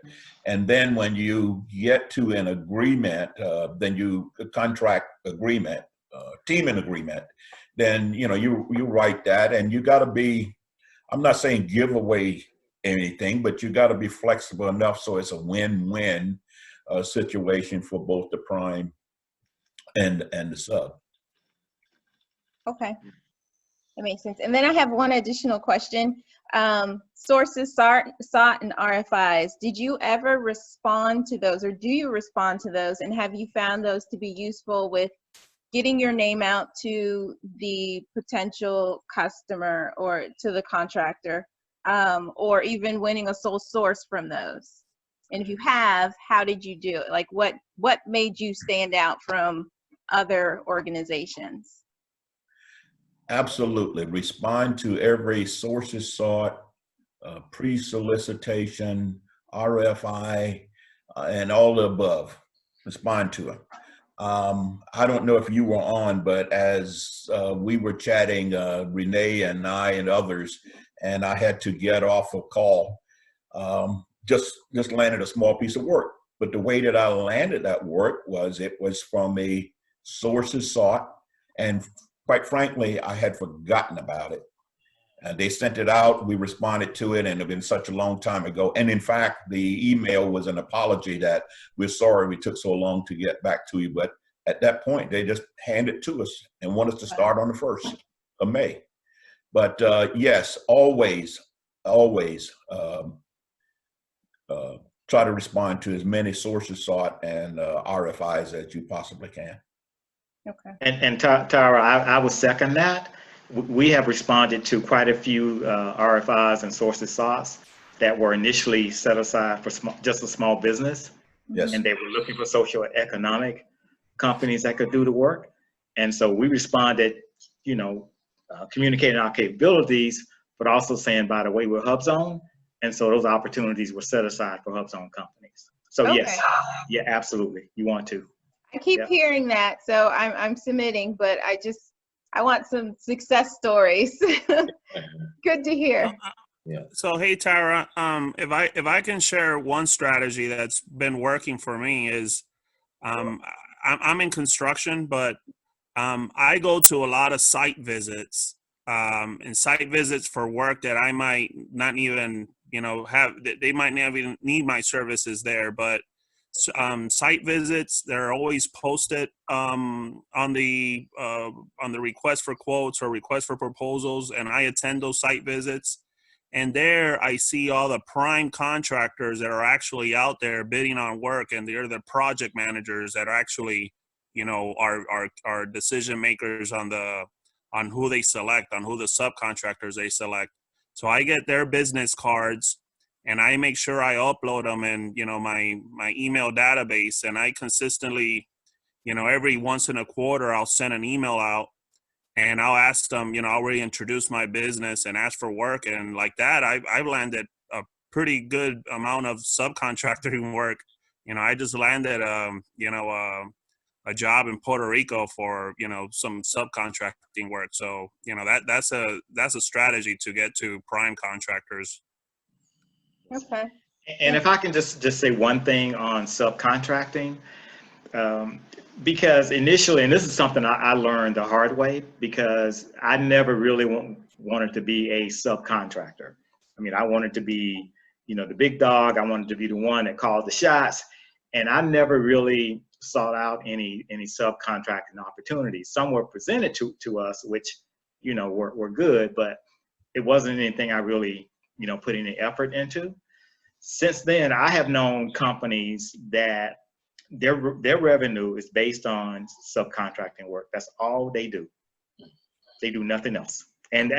And then when you get to an agreement, then you contract agreement, teaming agreement, then you know you write that, and you got to be. I'm not saying give away anything, but you got to be flexible enough so it's a win-win situation for both the prime and the sub. Okay. That makes sense. And then I have one additional question. Sources sought and RFIs. Did you ever respond to those, or do you respond to those? And have you found those to be useful with getting your name out to the potential customer or to the contractor, or even winning a sole source from those? And if you have, how did you do it? Like what made you stand out from other organizations? Absolutely. Respond to every sources sought, pre-solicitation, RFI, and all the above. Respond to them. I don't know if you were on, but as we were chatting, Renee and I and others, and I had to get off a call, just landed a small piece of work. But the way that I landed that work was it was from a sources sought, and quite frankly, I had forgotten about it. And they sent it out, we responded to it, and it had been such a long time ago. And in fact, the email was an apology that we're sorry we took so long to get back to you. But at that point, they just handed it to us and want us to start on the 1st of May. But yes, always try to respond to as many sources sought and RFIs as you possibly can. Okay. And Tara, I would second that. We have responded to quite a few RFIs and sources sought that were initially set aside for just a small business. Yes. And they were looking for socio-economic companies that could do the work. And so we responded, you know, communicating our capabilities, but also saying, by the way, we're HubZone. And so those opportunities were set aside for HubZone companies. So Okay. yes, yeah, absolutely. You want to. I keep hearing that, so I'm submitting, but I want some success stories. Good to hear. So hey Tara, if I can share one strategy that's been working for me is, I'm in construction, but I go to a lot of site visits, and site visits for work that I might not even, you know, they might not even need my services there, but site visits, they're always posted on the request for quotes or request for proposals, and I attend those site visits. And there I see all the prime contractors that are actually out there bidding on work, and they're the project managers that are actually, you know, are decision makers on who they select, on who the subcontractors they select. So I get their business cards and I make sure I upload them in, you know, my email database, and I consistently, you know, every once in a quarter I'll send an email out. And I'll ask them, you know, I'll reintroduce my business and ask for work. And like that, I've landed a pretty good amount of subcontracting work. You know, I just landed, you know, a job in Puerto Rico for, you know, some subcontracting work. So, you know, that's a strategy to get to prime contractors. Okay. And if I can just say one thing on subcontracting, because initially, and this is something I learned the hard way, because I never really wanted to be a subcontractor. I mean, I wanted to be, you know, the big dog. I wanted to be the one that called the shots, and I never really sought out any subcontracting opportunities. Some were presented to us, which, you know, were good, but it wasn't anything I really, you know, put any effort into. Since then, I have known companies that their revenue is based on subcontracting work. That's all they do. They do nothing else. And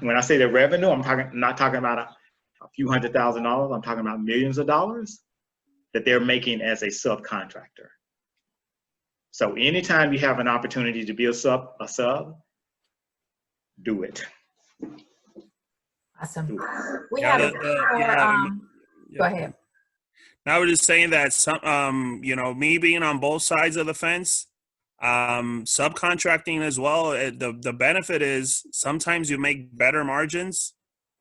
when I say their revenue, I'm not talking about a few $100,000. I'm talking about millions of dollars that they're making as a subcontractor. So anytime you have an opportunity to be a sub, do it. Awesome. We have a go ahead. I was just saying that some, you know, me being on both sides of the fence, subcontracting as well, the benefit is sometimes you make better margins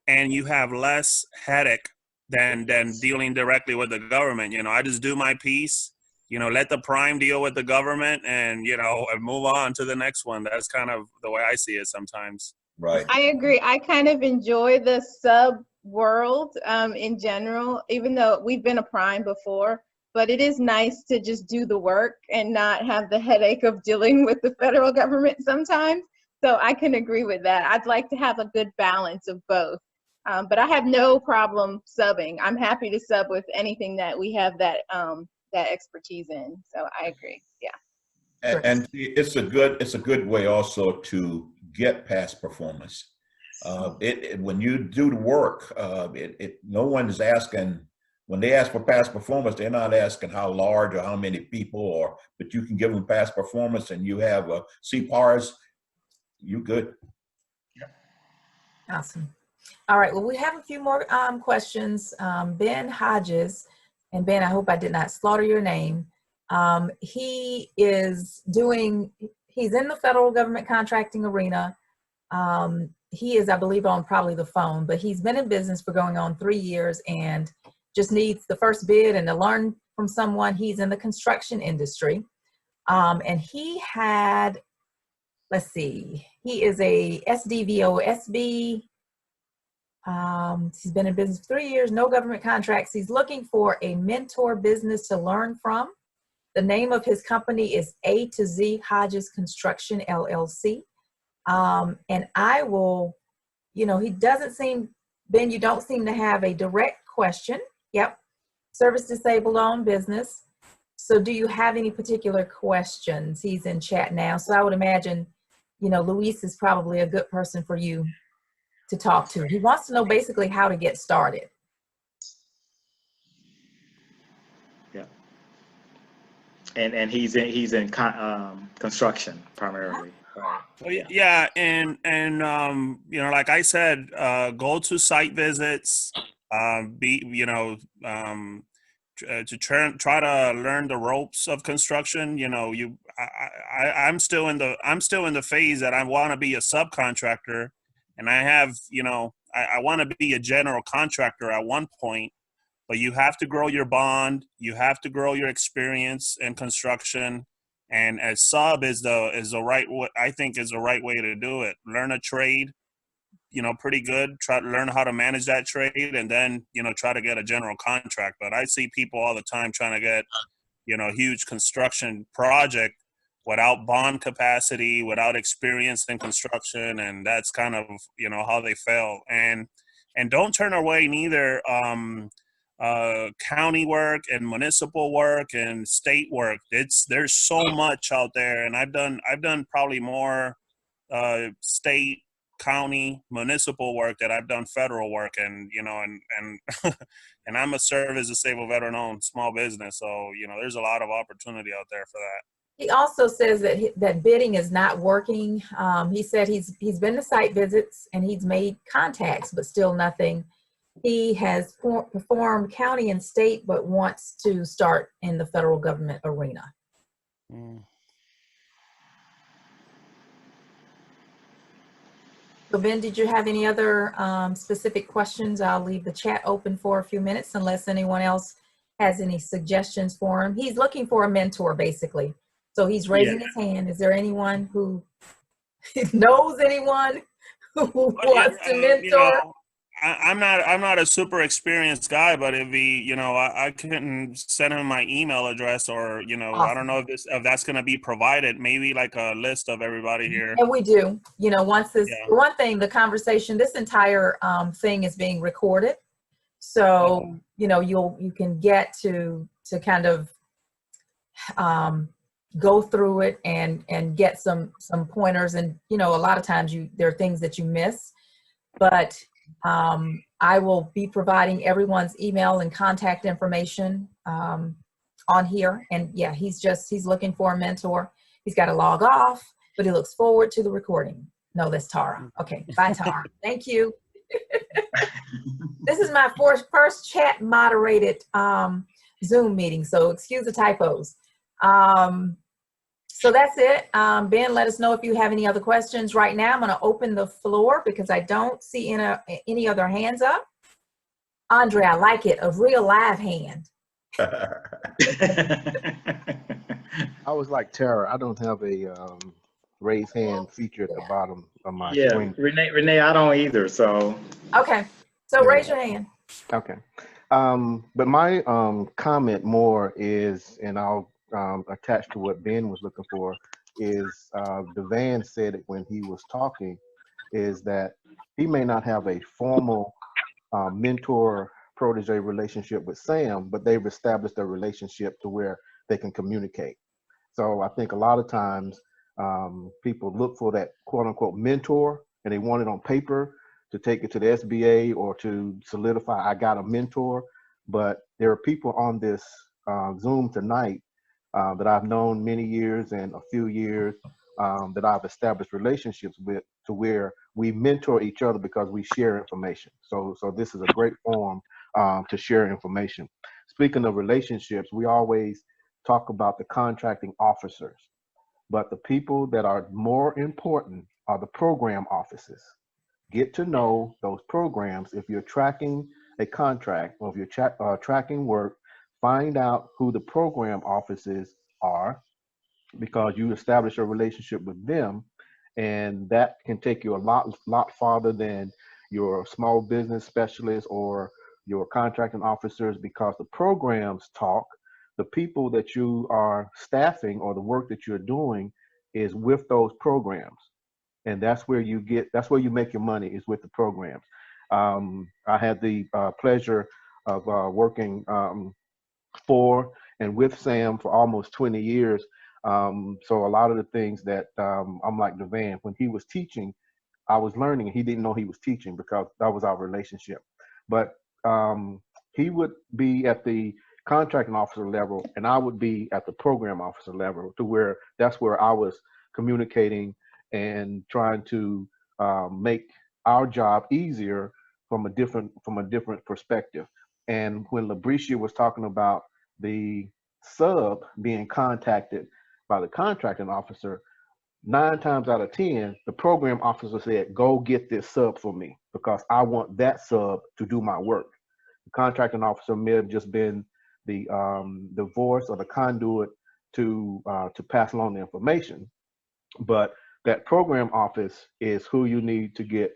and you have less headache than dealing directly with the government. You know, I just do my piece, you know, let the prime deal with the government and, you know, and move on to the next one. That's kind of the way I see it sometimes. Right. I agree. I kind of enjoy the sub world in general, even though we've been a prime before, but it is nice to just do the work and not have the headache of dealing with the federal government sometimes. So I can agree with that. I'd like to have a good balance of both. But I have no problem subbing. I'm happy to sub with anything that we have that expertise in. So I agree. Yeah. And it's a good way also to get past performance. When you do the work, no one is asking, when they ask for past performance, they're not asking how large or how many people, but you can give them past performance and you have CPARs, you good. Awesome. All right, well, we have a few more questions. Ben Hodges, and Ben, I hope I did not slaughter your name. He's in the federal government contracting arena. He is, I believe, on probably the phone, but he's been in business for going on 3 years and just needs the first bid and to learn from someone. He's in the construction industry. And he had, let's see, he is a SDVOSB. He's been in business for 3 years, no government contracts. He's looking for a mentor business to learn from. The name of his company is A to Z Hodges Construction, LLC. And I will, you know, he doesn't seem, Ben, you don't seem to have a direct question. Yep. service disabled owned business. So do you have any particular questions? He's in chat now. So I would imagine, Luis is probably a good person for you to talk to. He wants to know basically how to get started. Yeah. And he's in construction primarily. Right. Well, yeah, and like I said, go to site visits, to try to learn the ropes of construction. I'm still in the phase that I want to be a subcontractor, and I have, I want to be a general contractor at one point. But you have to grow your bond. You have to grow your experience in construction, and as sub is the right I think is the right way to do it. Learn a trade, pretty good. Try to learn how to manage that trade, and then try to get a general contract. But I see people all the time trying to get a huge construction project without bond capacity, without experience in construction, and that's kind of how they fail. And don't turn away neither. County work and municipal work and state work. There's so much out there, and I've done probably more state, county, municipal work that I've done federal work, and and I'm a service disabled veteran owned small business, so there's a lot of opportunity out there for that. He also says that bidding is not working. He said he's been to site visits and he's made contacts, but still nothing. He has performed county and state, but wants to start in the federal government arena. Mm. So Ben, did you have any other specific questions? I'll leave the chat open for a few minutes unless anyone else has any suggestions for him. He's looking for a mentor, basically. So he's raising his hand. Is there anyone who knows anyone who wants to mentor? I'm not a super experienced guy, but if he, I couldn't send him my email address, or Awesome. I don't know if that's going to be provided. Maybe like a list of everybody here. And we do. Once this, one thing, the conversation, this entire thing is being recorded, so you can get to kind of go through it and get some pointers, and a lot of times there are things that you miss, but I will be providing everyone's email and contact information on here. And yeah, he's looking for a mentor. He's got to log off, but he looks forward to the recording. No, that's Tara. Okay, bye, Tara. Thank you. This is my first chat moderated Zoom meeting, so excuse the typos. So that's it. Ben, let us know if you have any other questions. Right now, I'm going to open the floor because I don't see any other hands up. Andre, I like it. A real live hand. I was like Tara. I don't have a raise hand feature at the bottom of my screen. Renee, I don't either. So okay, so raise your hand. Okay, but my comment more is, and I'll attach to what Ben was looking for, is Devan said it when he was talking, is that he may not have a formal mentor protege relationship with Sam, but they've established a relationship to where they can communicate. So I think a lot of times people look for that quote unquote mentor, and they want it on paper to take it to the SBA or to solidify, I got a mentor. But there are people on this Zoom tonight that I've known many years and a few years that I've established relationships with, to where we mentor each other because we share information. So this is a great forum to share information. Speaking of relationships, we always talk about the contracting officers, but the people that are more important are the program offices. Get to know those programs. If you're tracking a contract, or if you're tracking work, find out who the program offices are, because you establish a relationship with them, and that can take you a lot farther than your small business specialist or your contracting officers, because the programs talk. The people that you are staffing or the work that you're doing is with those programs, and that's where you make your money, is with the programs. I had the pleasure of working for and with Sam for almost 20 years. So a lot of the things that I'm like Devan, when he was teaching, I was learning, and he didn't know he was teaching because that was our relationship. But he would be at the contracting officer level, and I would be at the program officer level, to where that's where I was communicating and trying to make our job easier from a different perspective. And when Labricia was talking about the sub being contacted by the contracting officer, 9 times out of 10, the program officer said, "Go get this sub for me because I want that sub to do my work." The contracting officer may have just been the voice or the conduit to pass along the information, but that program office is who you need to get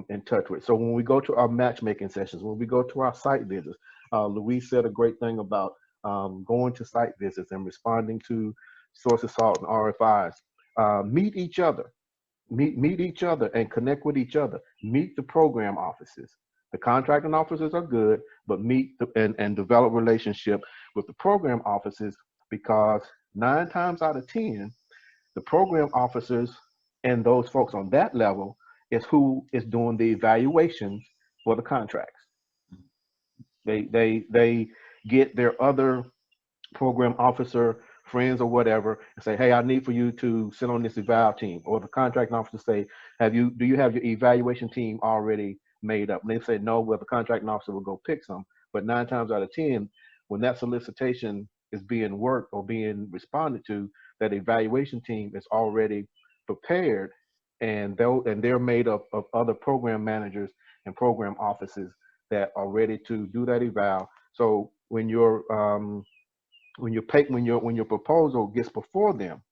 in touch with. So when we go to our matchmaking sessions, when we go to our site visits, Louise said a great thing about going to site visits and responding to source assault and RFIs. Meet each other, meet each other and connect with each other. Meet the program offices. The contracting officers are good, but meet and develop relationship with the program offices, because 9 times out of 10, the program officers and those folks on that level is who is doing the evaluations for the contracts. They get their other program officer friends or whatever and say, "Hey, I need for you to sit on this eval team," or the contracting officer say, "Do you have your evaluation team already made up?" And they say no. Well, the contracting officer will go pick some. But 9 times out of 10, when that solicitation is being worked or being responded to, that evaluation team is already prepared, and they're made up of other program managers and program offices that are ready to do that eval. So when your proposal gets before them,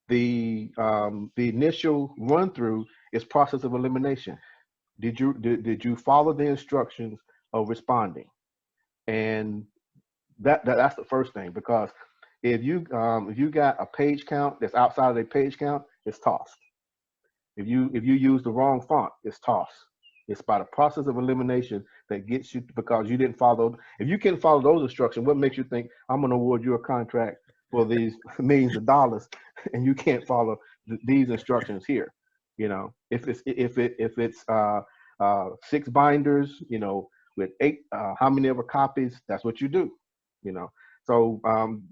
the initial run through is process of elimination. Did you follow the instructions of responding? And that's the first thing, because if you got a page count that's outside of the page count, it's tossed. If you use the wrong font, it's tossed. It's by the process of elimination that gets you, because you didn't follow. If you can't follow those instructions, what makes you think I'm going to award you a contract for these millions of dollars and you can't follow these instructions here? You know, if it's 6 binders, you know, with 8, how many ever copies, that's what you do. You know, so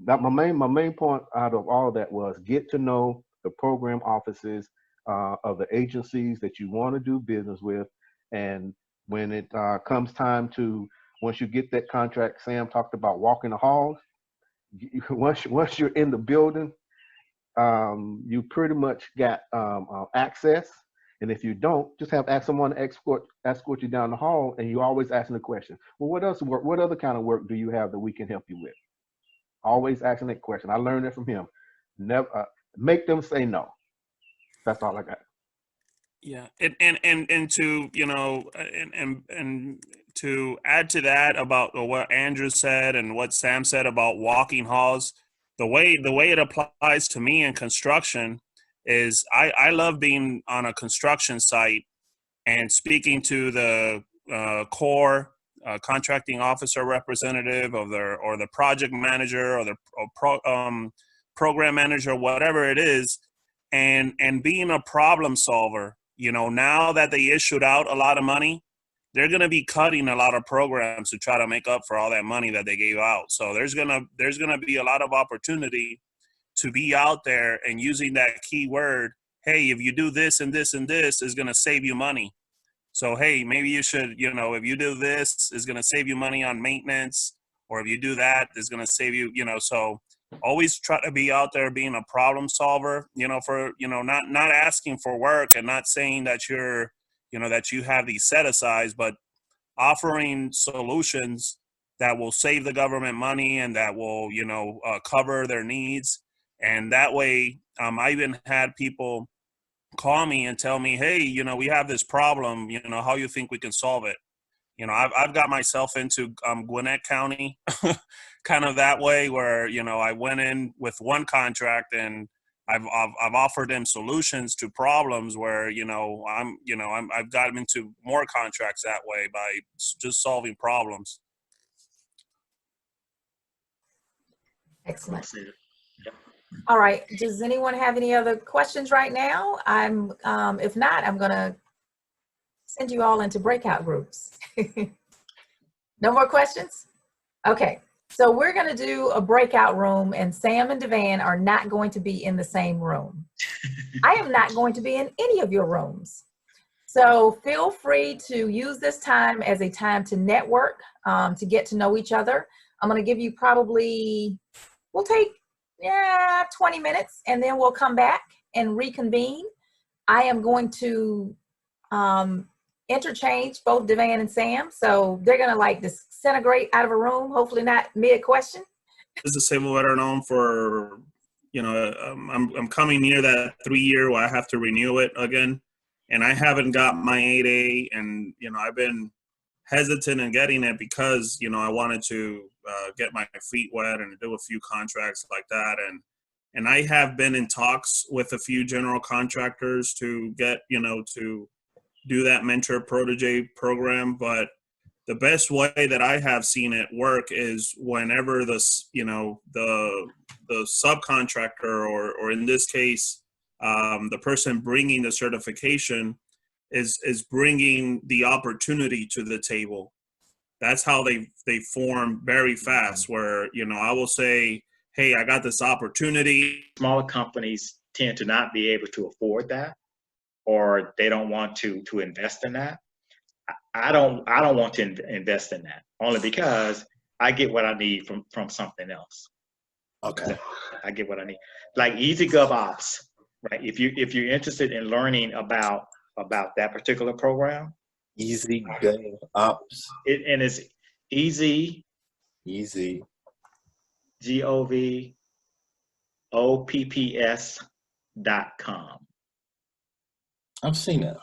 that my main point out of all of that was get to know the program offices of the agencies that you want to do business with. And when it comes time to, once you get that contract, Sam talked about walking the halls. Once you're in the building, you pretty much got access. And if you don't, just ask someone to escort you down the hall, and you're always asking the question, well, what other kind of work do you have that we can help you with? Always asking that question. I learned that from him. Never make them say no. That's all I got. Yeah, and to, you know, and to add to that about what Andrew said and what Sam said about walking halls, the way it applies to me in construction is I love being on a construction site and speaking to the core contracting officer representative of or the project manager or the program manager, whatever it is, and being a problem solver. You know, now that they issued out a lot of money, they're going to be cutting a lot of programs to try to make up for all that money that they gave out. So there's going to be a lot of opportunity to be out there and using that keyword. Hey, if you do this and this and this, is going to save you money. So, hey, maybe you should, you know, if you do this, it's going to save you money on maintenance, or if you do that, it's going to save you, you know. So always try to be out there being a problem solver, you know, for, you know, not asking for work and not saying that you're, you know, that you have these set asides, but offering solutions that will save the government money and that will, you know, cover their needs. And that way, I even had people call me and tell me, hey, you know, we have this problem, you know, how you think we can solve it? You know, I've got myself into Gwinnett County kind of that way, where, you know, I went in with one contract and I've offered them solutions to problems where, you know, I've got them into more contracts that way by just solving problems. Excellent. See it. Yep. All right. Does anyone have any other questions right now? If not, I'm gonna send you all into breakout groups. No more questions? Okay. So we're gonna do a breakout room, and Sam and Devan are not going to be in the same room. I am not going to be in any of your rooms. So feel free to use this time as a time to network, to get to know each other. I'm gonna give you we'll take 20 minutes, and then we'll come back and reconvene. I am going to interchange both Devan and Sam. So they're gonna like disintegrate out of a room, hopefully not mid-question. This is a letter known for, I'm coming near that 3-year where I have to renew it again. And I haven't got my 8A, and, I've been hesitant in getting it because, I wanted to get my feet wet and do a few contracts like that. And I have been in talks with a few general contractors to get, to do that mentor protege program. But the best way that I have seen it work is whenever the subcontractor, or in this case, the person bringing the certification is bringing the opportunity to the table. That's how they form very fast, where, I will say, hey, I got this opportunity. Smaller companies tend to not be able to afford that, or they don't want to invest in that. I don't want to invest in that, only because I get what I need from something else. Okay. I get what I need. Like EasyGovOps, right? If you're interested in learning about that particular program, EasyGovOps. And it's easy GOVOPPS.com. I've seen it.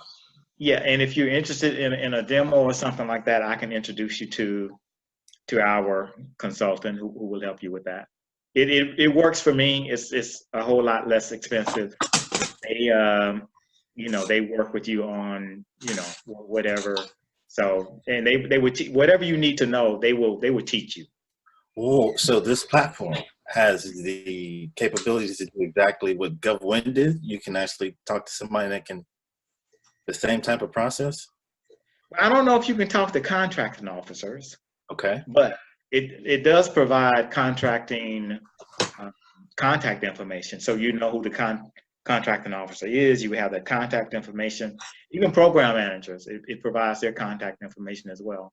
Yeah, and if you're interested in a demo or something like that, I can introduce you to our consultant who will help you with that. It works for me. It's a whole lot less expensive. They they work with you on whatever. So, and they would whatever you need to know, they would teach you. Oh, so this platform has the capabilities to do exactly what GovWin did. You can actually talk to somebody that can the same type of process. I don't know if you can talk to contracting officers. Okay. But it does provide contracting contact information, so you know who the contracting officer is. You have that contact information. Even program managers, it provides their contact information as well.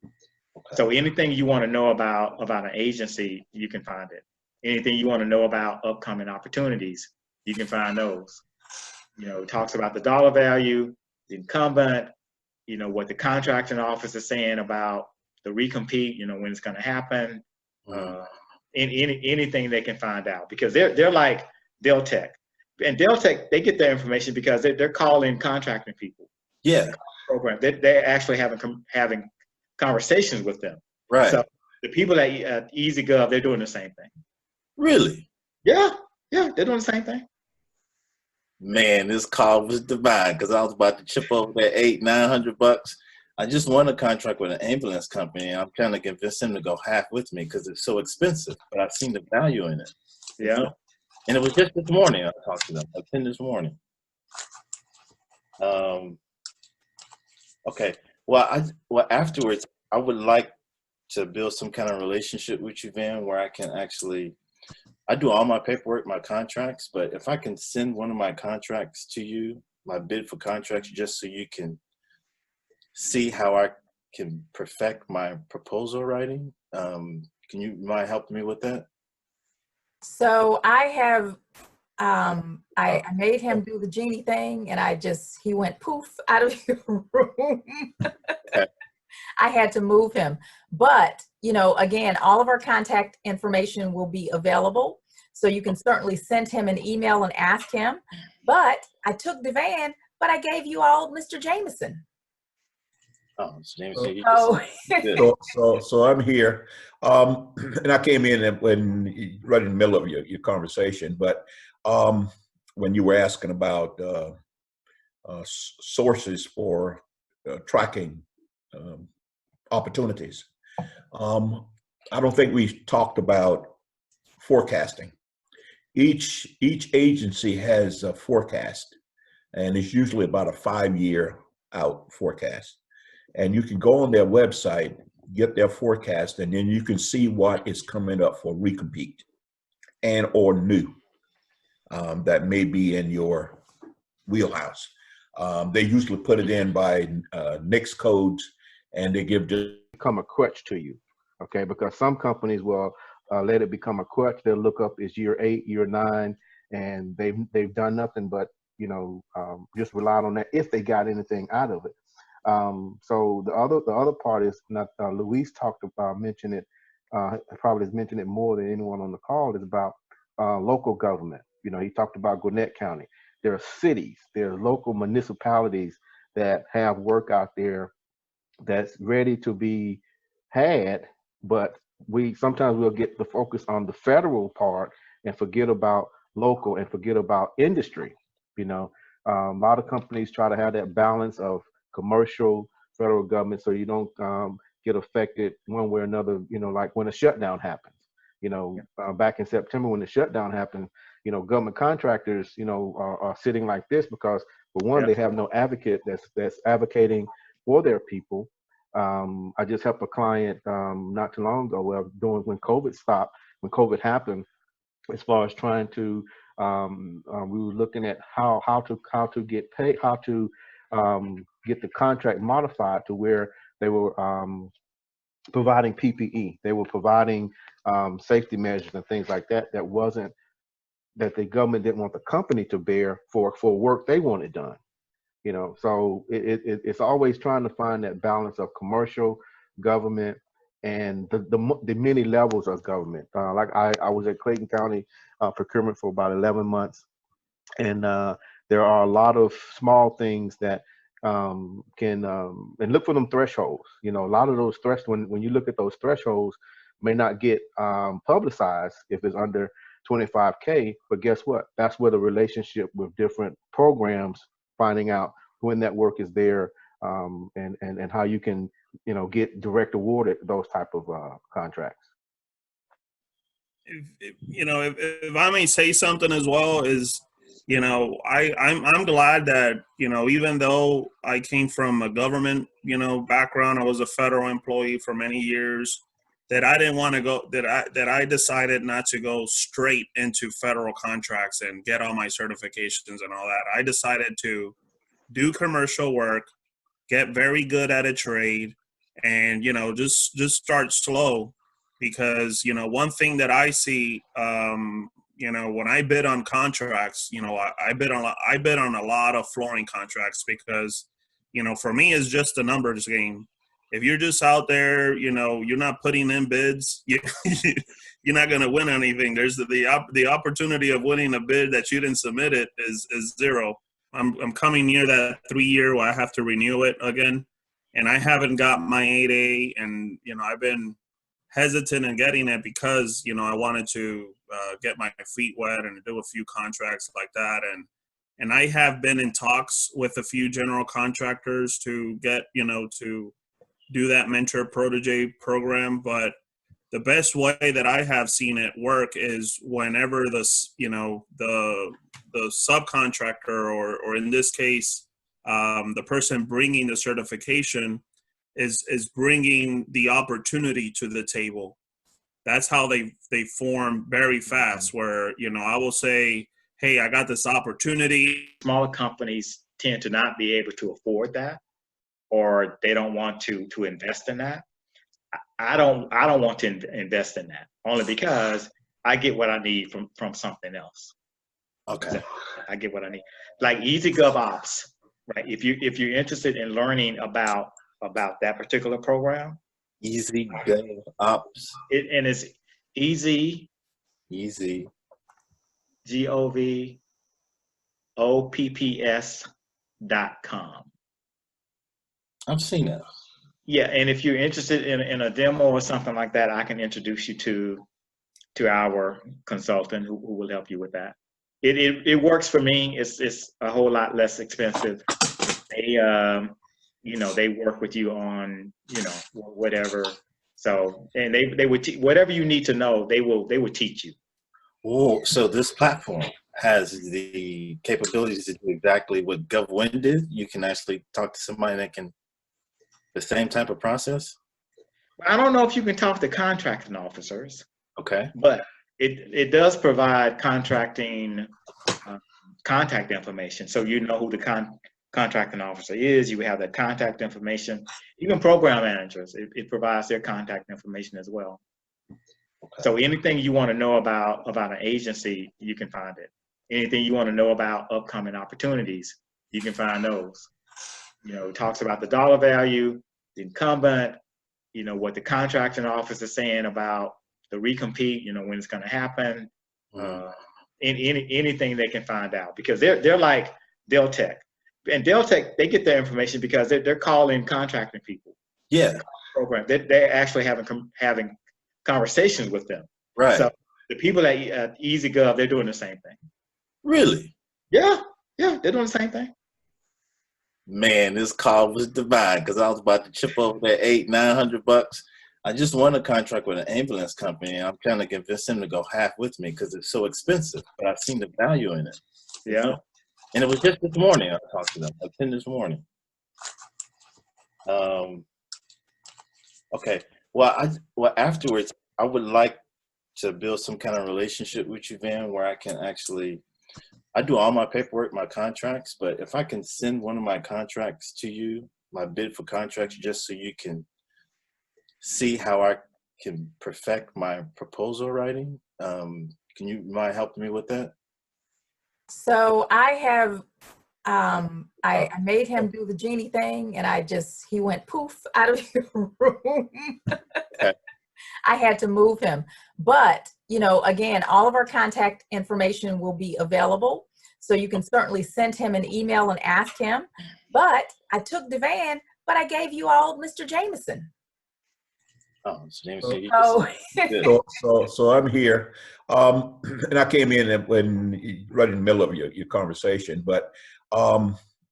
Okay. So anything you want to know about an agency, you can find it. Anything you want to know about upcoming opportunities, you can find those. It talks about the dollar value, the incumbent, what the contracting officer is saying about the recompete, when it's going to happen, anything they can find out, because they're like Deltec, and Deltec, they get their information because they're calling contracting people. Yeah. Program. They're actually having conversations with them. Right. So the people at EasyGov, they're doing the same thing. Really? Yeah, they're doing the same thing. Man, this call was divine, because I was about to chip over that $800-900. I just won a contract with an ambulance company, and I'm trying to convince them to go half with me because it's so expensive. But I've seen the value in it. Yeah. And it was just this morning I talked to them, at 10 this morning. Okay. Well, afterwards, I would like to build some kind of relationship with you, Van, where I can actually, I do all my paperwork, my contracts, but if I can send one of my contracts to you, my bid for contracts, just so you can see how I can perfect my proposal writing. Can you mind helping me with that? So I have, I made him do the genie thing, and he went poof out of your room. Okay. I had to move him. But, again, all of our contact information will be available. So you can certainly send him an email and ask him. But I took Devan, but I gave you all Mr. Jameson. Oh, Jameson. So I'm here, and I came in when right in the middle of your conversation, but when you were asking about sources for tracking opportunities, I don't think we talked about forecasting. Each agency has a forecast, and it's usually about a 5-year out forecast. And you can go on their website, get their forecast, and then you can see what is coming up for recompete and or new that may be in your wheelhouse. They usually put it in by NICS codes, and they give become a crutch to you, okay? Because some companies will let it become a crutch. They'll look up is year 8, year 9, and they've done nothing but, you know, just relied on that if they got anything out of it. So the other part is not Luis talked about, mentioned it, probably has mentioned it more than anyone on the call, is about local government. You know, he talked about Gwinnett County. There are cities, there are local municipalities that have work out there that's ready to be had, but sometimes we'll get the focus on the federal part and forget about local and forget about industry. You know, a lot of companies try to have that balance of commercial, federal government, so you don't get affected one way or another. You know, like when a shutdown happens. You know, back in September when the shutdown happened, you know, government contractors, you know, are sitting like this because, for one, they have no advocate that's advocating for their people. I just helped a client not too long ago, when COVID stopped, when COVID happened, as far as trying to, we were looking at how to get paid, how to get the contract modified to where they were providing PPE, they were providing safety measures and things like that. That the government didn't want the company to bear for work they wanted done. You know, so it's always trying to find that balance of commercial, government, and the many levels of government. Like I was at Clayton County procurement for about 11 months, and there are a lot of small things that can and look for them thresholds. You know, a lot of those when you look at those thresholds may not get publicized if it's under 25K, but guess what? That's where the relationship with different programs, finding out when that work is there, and how you can, you know, get direct awarded those type of contracts. If I may say something as well, is, you know, I'm glad that, you know, even though I came from a government, you know, background, I was a federal employee for many years, that I didn't want to go, that I decided not to go straight into federal contracts and get all my certifications and all that. I decided to do commercial work, get very good at a trade, and, you know, just start slow. Because, you know, one thing that I see, you know, when I bid on contracts, you know, I bid on a lot of flooring contracts because, you know, for me, it's just a numbers game. If you're just out there, you know, you're not putting in bids, you're not going to win anything. There's the opportunity of winning a bid that you didn't submit it is zero. I'm coming near that 3-year where I have to renew it again, and I haven't got my 8A, and, you know, I've been hesitant in getting it because, you know, I wanted to get my feet wet and do a few contracts like that. And I have been in talks with a few general contractors to get, you know, to do that mentor protege program. But the best way that I have seen it work is whenever the subcontractor, or in this case, the person bringing the certification is bringing the opportunity to the table. That's how they form very fast, where, you know, I will say, hey, I got this opportunity. Smaller companies tend to not be able to afford that, or they don't want to invest in that. I don't want to invest in that, only because I get what I need from something else. Okay. I get what I need. Like Easy Gov Ops, right? If you're interested in learning about that particular program, Easy Gov Ops. And it's easy GOVOPPS.com. I've seen that. Yeah, and if you're interested in a demo or something like that, I can introduce you to our consultant who will help you with that. It works for me. It's a whole lot less expensive. They you know, they work with you on, you know, whatever. So, and they would whatever you need to know, they will teach you. Oh, so this platform has the capabilities to do exactly what GovWin did. You can actually talk to somebody that can the same type of process. I don't know if you can talk to contracting officers, Okay. but it does provide contracting uh, contact information. So you know who the contracting officer is. You have that contact information. Even program managers, it provides their contact information as well. Okay. So anything you want to know about an agency, you can find it. Anything you want to know about upcoming opportunities, you can find those. You know, it talks about the dollar value, the incumbent, you know, what the contracting office is saying about the recompete, you know, when it's going to happen, anything they can find out, because they're like Deltec. And Deltec, they get their information because they're calling contracting people. Yeah. Program. They're actually having conversations with them. Right. So the people at EasyGov, they're doing the same thing. Really? Yeah, they're doing the same thing. Man, this call was divine because I was about to chip over that $800-900. I just won a contract with an ambulance company, and I'm trying to convince them to go half with me because it's so expensive. But I've seen the value in it. Yeah. And it was just this morning I talked to them, like 10 this morning. Okay. Well, afterwards, I would like to build some kind of relationship with you, Van, where I can actually, I do all my paperwork, my contracts, but if I can send one of my contracts to you, my bid for contracts, just so you can see how I can perfect my proposal writing, can you mind helping me with that? So I have, I made him do the genie thing, and he went poof out of the room. Okay. I had to move him. But, you know, again, all of our contact information will be available. So you can certainly send him an email and ask him. But I took Devan, but I gave you all Mr. Jameson. Oh, Jameson, So I'm here, and I came in when right in the middle of your conversation. But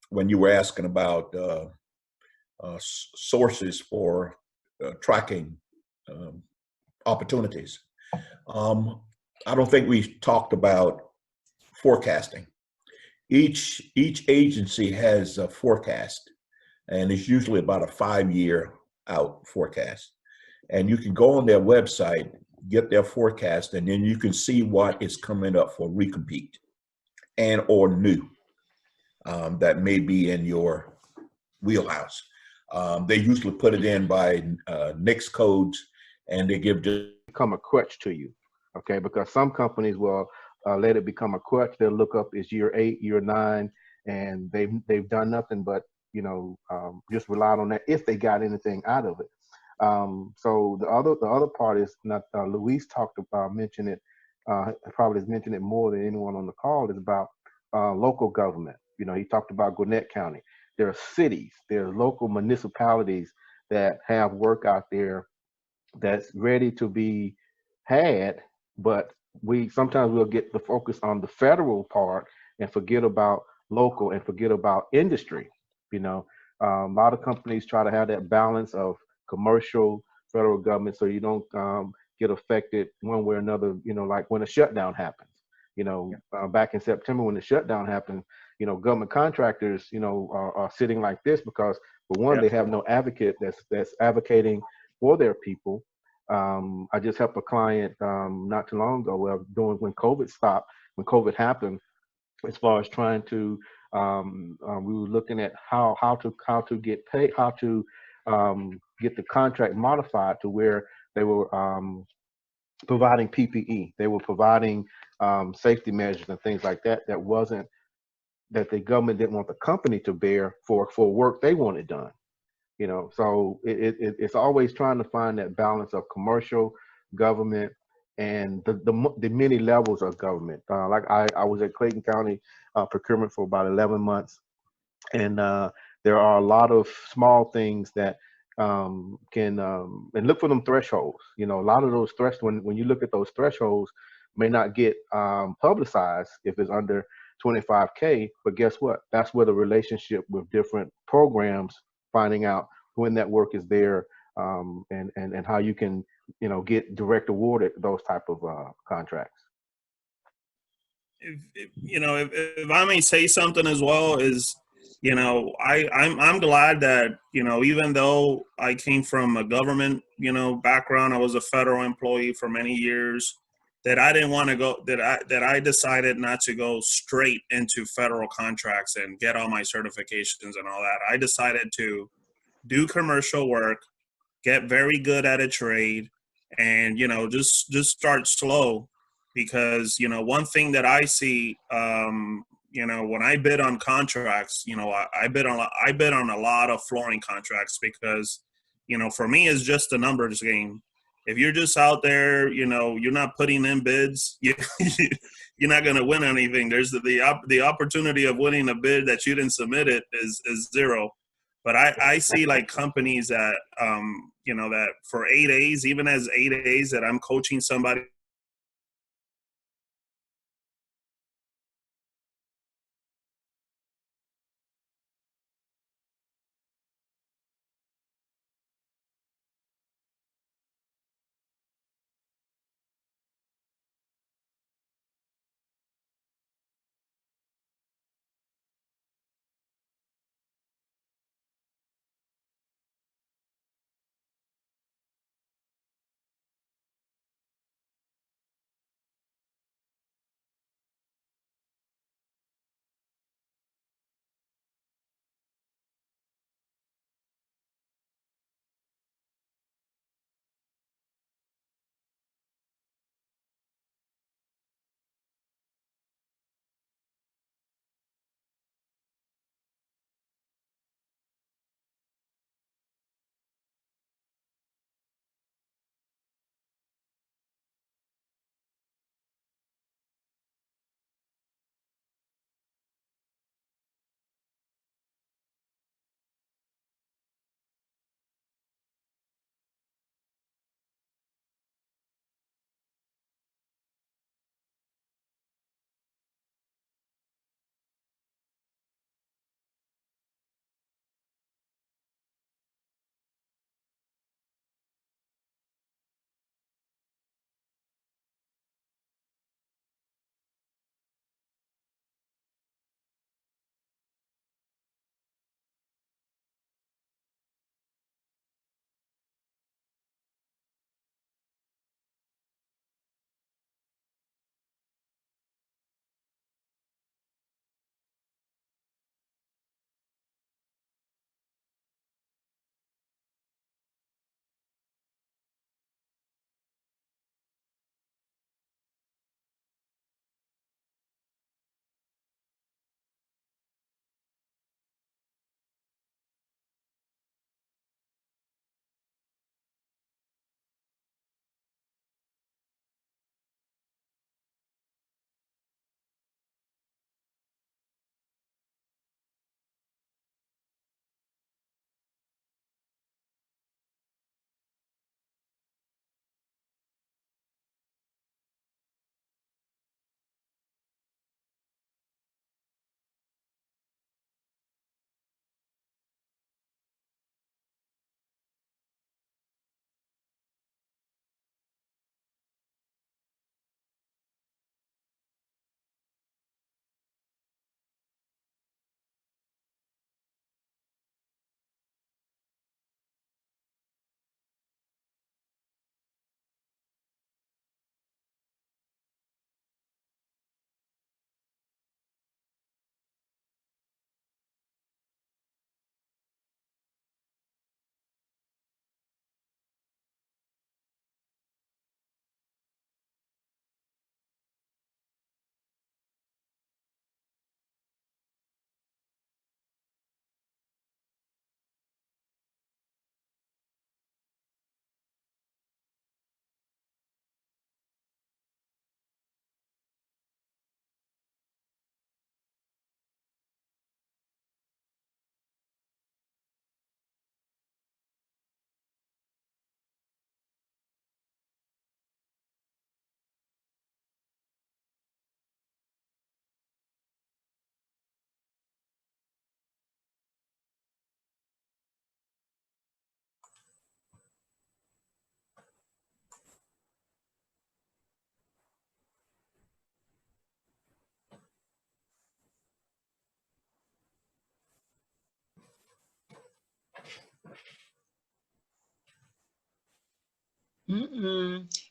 when you were asking about sources for tracking opportunities, I don't think we talked about forecasting. Each agency has a forecast, and it's usually about a 5-year out forecast. And you can go on their website, get their forecast, and then you can see what is coming up for recompete and or new that may be in your wheelhouse. They usually put it in by NICS codes, and they give just become a crutch to you, okay? Because some companies will let it become a crutch. They'll look up is year 8, year 9, and they've done nothing but, you know, just relied on that if they got anything out of it. So the other part is not Luis talked about, mentioned it, probably has mentioned it more than anyone on the call, is about local government. You know, he talked about Gwinnett County. There are cities, there are local municipalities that have work out there that's ready to be had, but sometimes we'll get the focus on the federal part and forget about local and forget about industry. You know, a lot of companies try to have that balance of commercial, federal government, so you don't get affected one way or another. You know, like when a shutdown happens. You know, back in September when the shutdown happened, you know, government contractors, you know, are sitting like this because, for one, they have no advocate that's advocating for their people. I just helped a client not too long ago, when COVID stopped, when COVID happened, as far as trying to, we were looking at how to get paid, how to get the contract modified to where they were providing PPE, they were providing safety measures and things like that. That the government didn't want the company to bear for work they wanted done. You know, so it's always trying to find that balance of commercial, government, and the many levels of government. Like I was at Clayton County procurement for about 11 months, and there are a lot of small things that can and look for them thresholds. You know, a lot of those thresholds, when you look at those thresholds, may not get publicized if it's under 25K, but guess what? That's where the relationship with different programs, finding out when that work is there, and how you can, you know, get direct awarded those type of contracts. if I may say something as well, is I'm glad that even though I came from a government background, I was a federal employee for many years. That I didn't want to go. That I decided not to go straight into federal contracts and get all my certifications and all that. I decided to do commercial work, get very good at a trade, and just start slow, because one thing that I see, when I bid on contracts, I bid on a lot of flooring contracts, because for me it's just a numbers game. If you're just out there, you're not putting in bids, you're not going to win anything. There's the opportunity of winning a bid that you didn't submit it is zero. But I see like companies that that for 8 A's, even as 8 A's, that I'm coaching somebody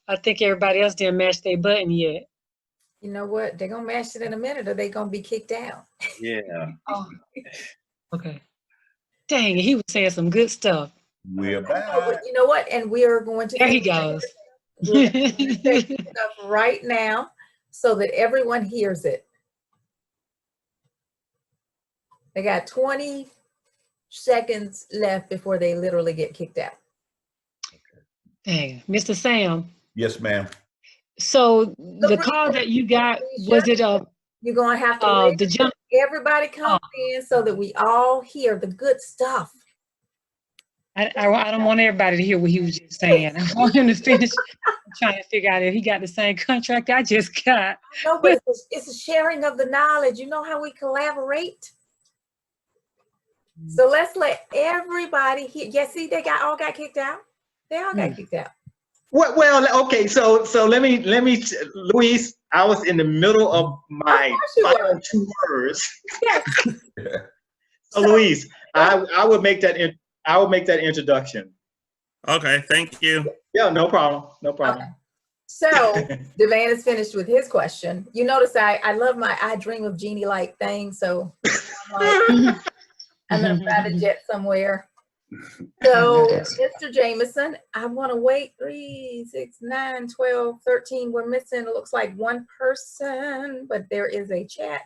I think everybody else didn't mash their button yet. You know what? They're gonna mash it in a minute, or they're gonna be kicked out. Yeah. Oh, okay. Dang, he was saying some good stuff. We're No, back. but you know what? And we are going to. There he goes. We're going to check stuff right now so that everyone hears it. They got 20 seconds left before they literally get kicked out. Dang, Mr. Sam. Yes, ma'am. So the call that you got, was it You're gonna have to wait the until everybody comes in so that we all hear the good stuff. I don't want everybody to hear what he was just saying. I want him to finish. I'm trying to figure out if he got the same contract I just got. No, but it's a sharing of the knowledge. You know how we collaborate? So let's let everybody hear. Yeah, see, they all got kicked out. They all got kicked out. Well, okay. So let me, Luis. I was in the middle of my final 2 words. Yes. So, Luis, I would make that introduction. Okay, thank you. Yeah, no problem. No problem. Okay. So Devan is finished with his question. You notice I love my I dream of Genie-like thing. So I'm like, I'm gonna private jet somewhere. So Mr. Jameson, I want to wait 3, 6, 9, 12, 13. We're missing, it looks like 1 person, but there is a chat.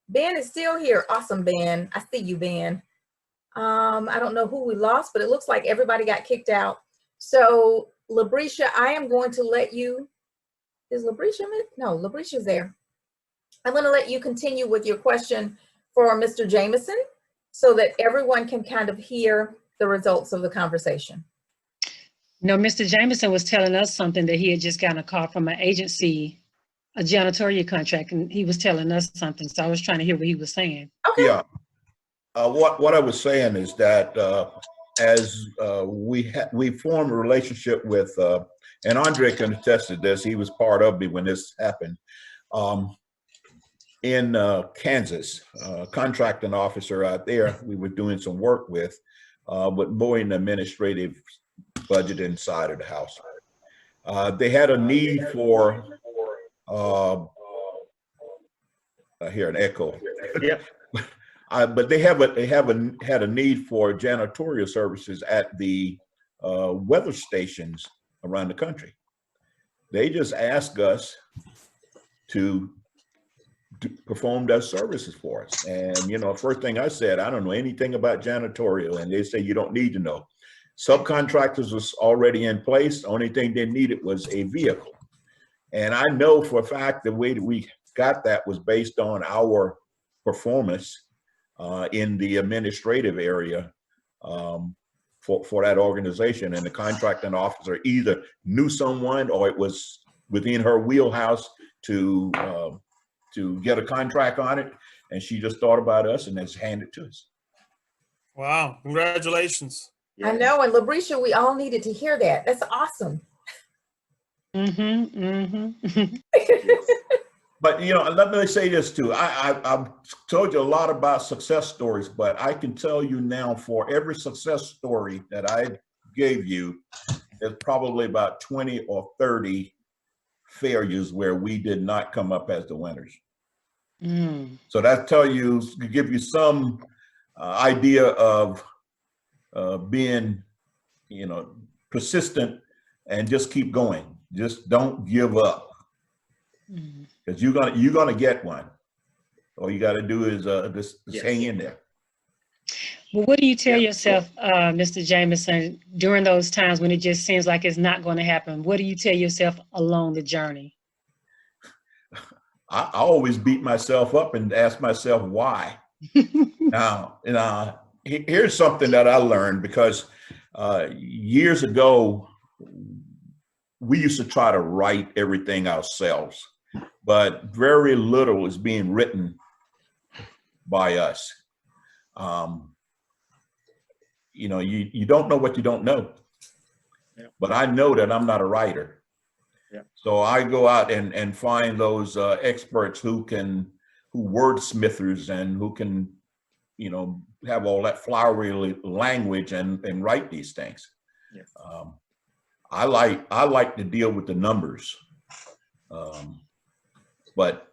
Ben is still here. Awesome, Ben. I see you, Ben. I don't know who we lost, but it looks like everybody got kicked out. So Labrisha, I am going to let you, is Labrisha? No, Labrisha's there. I'm going to let you continue with your question for Mr. Jameson so that everyone can kind of hear the results of the conversation. No, Mr. Jameson was telling us something that he had just gotten a call from an agency, a janitorial contract, and he was telling us something. So I was trying to hear what he was saying. Okay. Yeah. What I was saying is that as we formed a relationship with, and Andre can attest to this, he was part of me when this happened, in Kansas, contracting officer out there we were doing some work with more in the administrative budget inside of the house. They had a need for, I hear an echo. Yep. But they had a need for janitorial services at the weather stations around the country. They just asked us to perform those services for us. And, you know, first thing I said, I don't know anything about janitorial. And they say, you don't need to know. Subcontractors was already in place. The only thing they needed was a vehicle. And I know for a fact the way that we got that was based on our performance in the administrative area for that organization. And the contracting officer either knew someone or it was within her wheelhouse to get a contract on it. And she just thought about us and just handed it to us. Wow, congratulations. I know, and Labrisha, we all needed to hear that. That's awesome. But, you know, let me say this too. I've told you a lot about success stories, but I can tell you now for every success story that I gave you, there's probably about 20 or 30 failures where we did not come up as the winners. So that give you some idea of being, you know, persistent and just keep going. Just don't give up, because you're gonna get one. All you got to do is just hang in there. Well, what do you tell yourself, Mr. Jameson, during those times when it just seems like it's not going to happen? What do you tell yourself along the journey? I always beat myself up and ask myself why. Now, here's something that I learned, because years ago, we used to try to write everything ourselves, but very little is being written by us. You know, you don't know what you don't know. But I know that I'm not a writer. So I go out and find those experts who wordsmithers and who can, you know, have all that flowery language and write these things. I like to deal with the numbers, but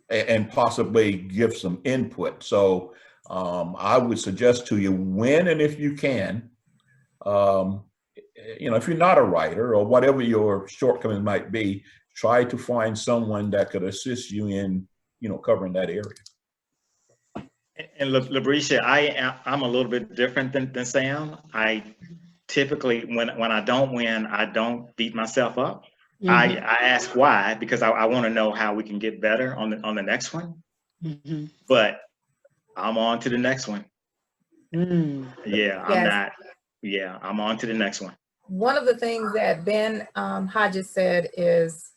and possibly give some input. So I would suggest to you, when and if you can, if you're not a writer or whatever your shortcomings might be, try to find someone that could assist you in, covering that area. And Labrisha, I'm a little bit different than Sam. I typically, when I don't win, I don't beat myself up. I ask why, because I want to know how we can get better on the next one. But I'm on to the next one. Yeah, I'm not. Yeah, I'm on to the next one. One of the things that Ben Hodges said is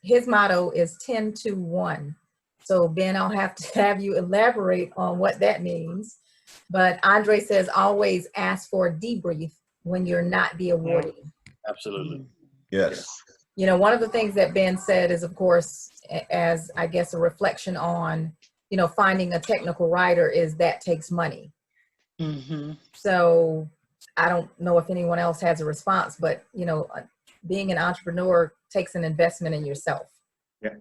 his motto is 10 to 1. So Ben, I'll have to have you elaborate on what that means. But Andre says always ask for a debrief when you're not the awardee. Absolutely. Yes. One of the things that Ben said is, of course, as I guess a reflection on, finding a technical writer, is that takes money. So I don't know if anyone else has a response, but, being an entrepreneur takes an investment in yourself. Yeah.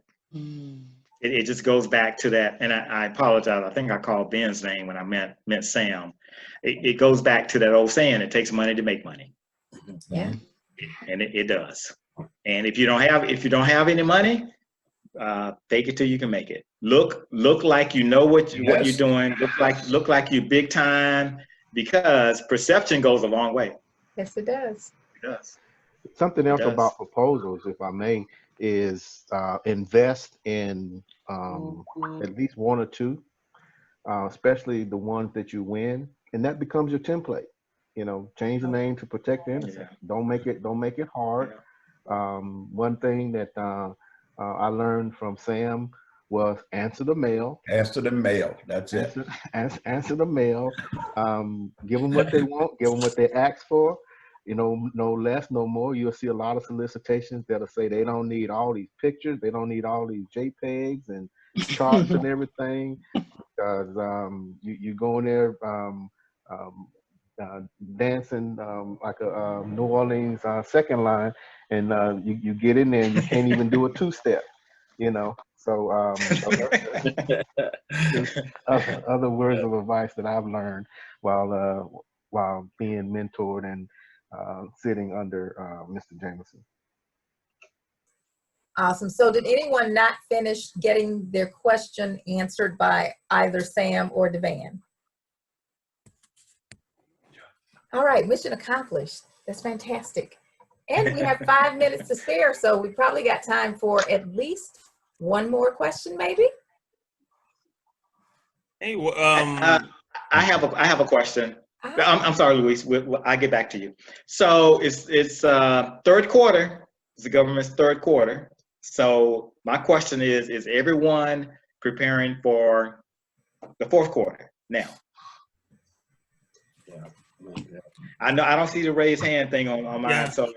It just goes back to that, and I apologize. I think I called Ben's name when I meant Sam. It goes back to that old saying: it takes money to make money. Yeah. And it does. And if you don't have any money, fake it till you can make it. Look like you know what you're doing. Look like you're big time, because perception goes a long way. Yes, it does. It does. Something else about proposals, if I may, is invest in at least one or two, especially the ones that you win, and that becomes your template. Change the name to Protect the Innocent. Don't make it hard. One thing that I learned from Sam was answer the mail. Answer the mail. That's it. Answer the mail. Give them what they want. Give them what they ask for. No less, no more. You'll see a lot of solicitations that'll say they don't need all these pictures. They don't need all these JPEGs and charts and everything, because you go in there dancing like a New Orleans second line, and you get in there and you can't even do a two-step. So other words of advice that I've learned while being mentored and sitting under Mr. Jameson. Awesome. So did anyone not finish getting their question answered by either Sam or Devan? All right, mission accomplished. That's fantastic. And we have 5 minutes to spare, so we probably got time for at least one more question, maybe. Hey, I have a question. I'm sorry, Luis. I'll get back to you. So it's third quarter. It's the government's third quarter. So my question is everyone preparing for the fourth quarter now? Yeah. I know I don't see the raised hand thing on mine. Yeah. So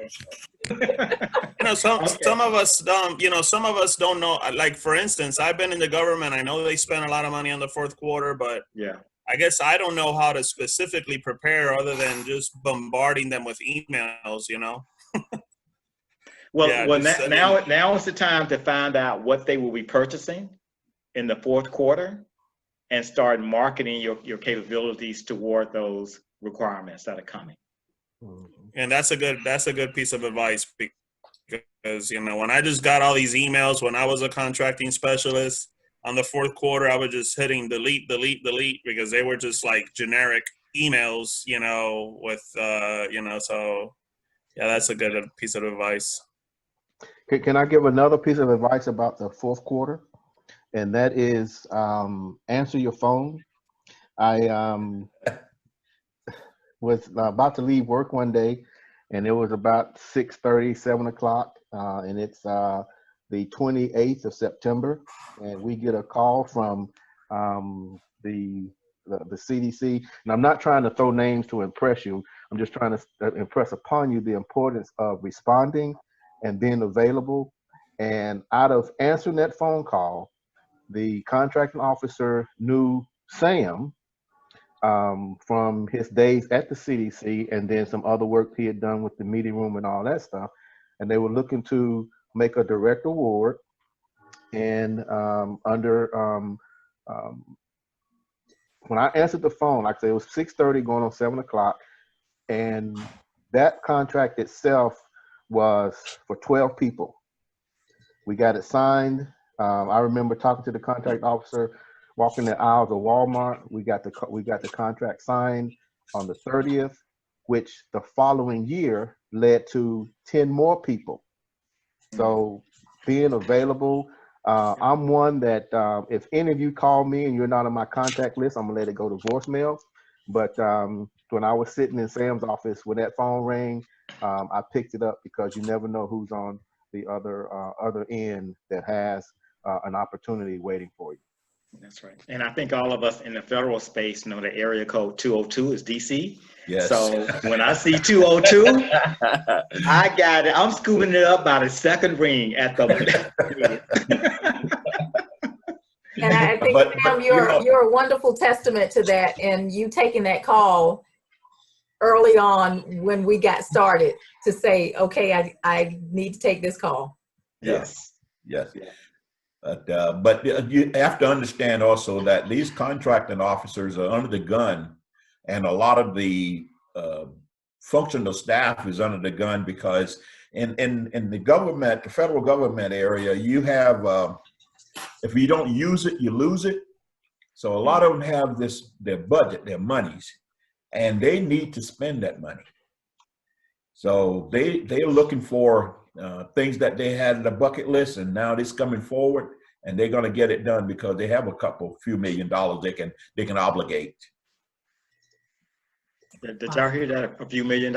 some of us don't. Some of us don't know. Like, for instance, I've been in the government. I know they spend a lot of money on the fourth quarter, but yeah. I guess I don't know how to specifically prepare other than just bombarding them with emails. Well, now is the time to find out what they will be purchasing in the fourth quarter, and start marketing your capabilities toward those requirements that are coming. And that's a good piece of advice, because when I just got all these emails when I was a contracting specialist on the fourth quarter, I was just hitting delete because they were just like generic emails, with so yeah, that's a good piece of advice. Can I give another piece of advice about the fourth quarter? And that is answer your phone. I was about to leave work one day, and it was about 6:30, 7 o'clock, and it's the 28th of September, and we get a call from the CDC. And I'm not trying to throw names to impress you. I'm just trying to impress upon you the importance of responding and being available. And out of answering that phone call, the contracting officer knew Sam from his days at the CDC and then some other work he had done with the meeting room and all that stuff. And they were looking to make a direct award. And when I answered the phone, like I said, it was 6:30 going on 7 o'clock. And that contract itself was for 12 people. We got it signed. I remember talking to the contract officer, walking the aisles of Walmart. We got the contract signed on the 30th, which the following year led to 10 more people. So being available, I'm one that if any of you call me and you're not on my contact list, I'm gonna let it go to voicemail. But when I was sitting in Sam's office when that phone rang, I picked it up because you never know who's on the other end that has an opportunity waiting for you. That's right. And I think all of us in the federal space know the area code 202 is DC. Yes. So when I see 202, I got it. I'm scooping it up by the second ring at the. And I think, Sam, you're a wonderful testament to that, and you taking that call early on when we got started to say, okay, I need to take this call. Yes. Yes. But you have to understand also that these contracting officers are under the gun, and a lot of the functional staff is under the gun because in the government, the federal government area, you have, if you don't use it, you lose it. So a lot of them have their budget, their monies, and they need to spend that money. So they're looking for things that they had in the bucket list, and now it's coming forward, and they're going to get it done because they have few $1 million they can obligate. Did y'all hear that? A few $1 million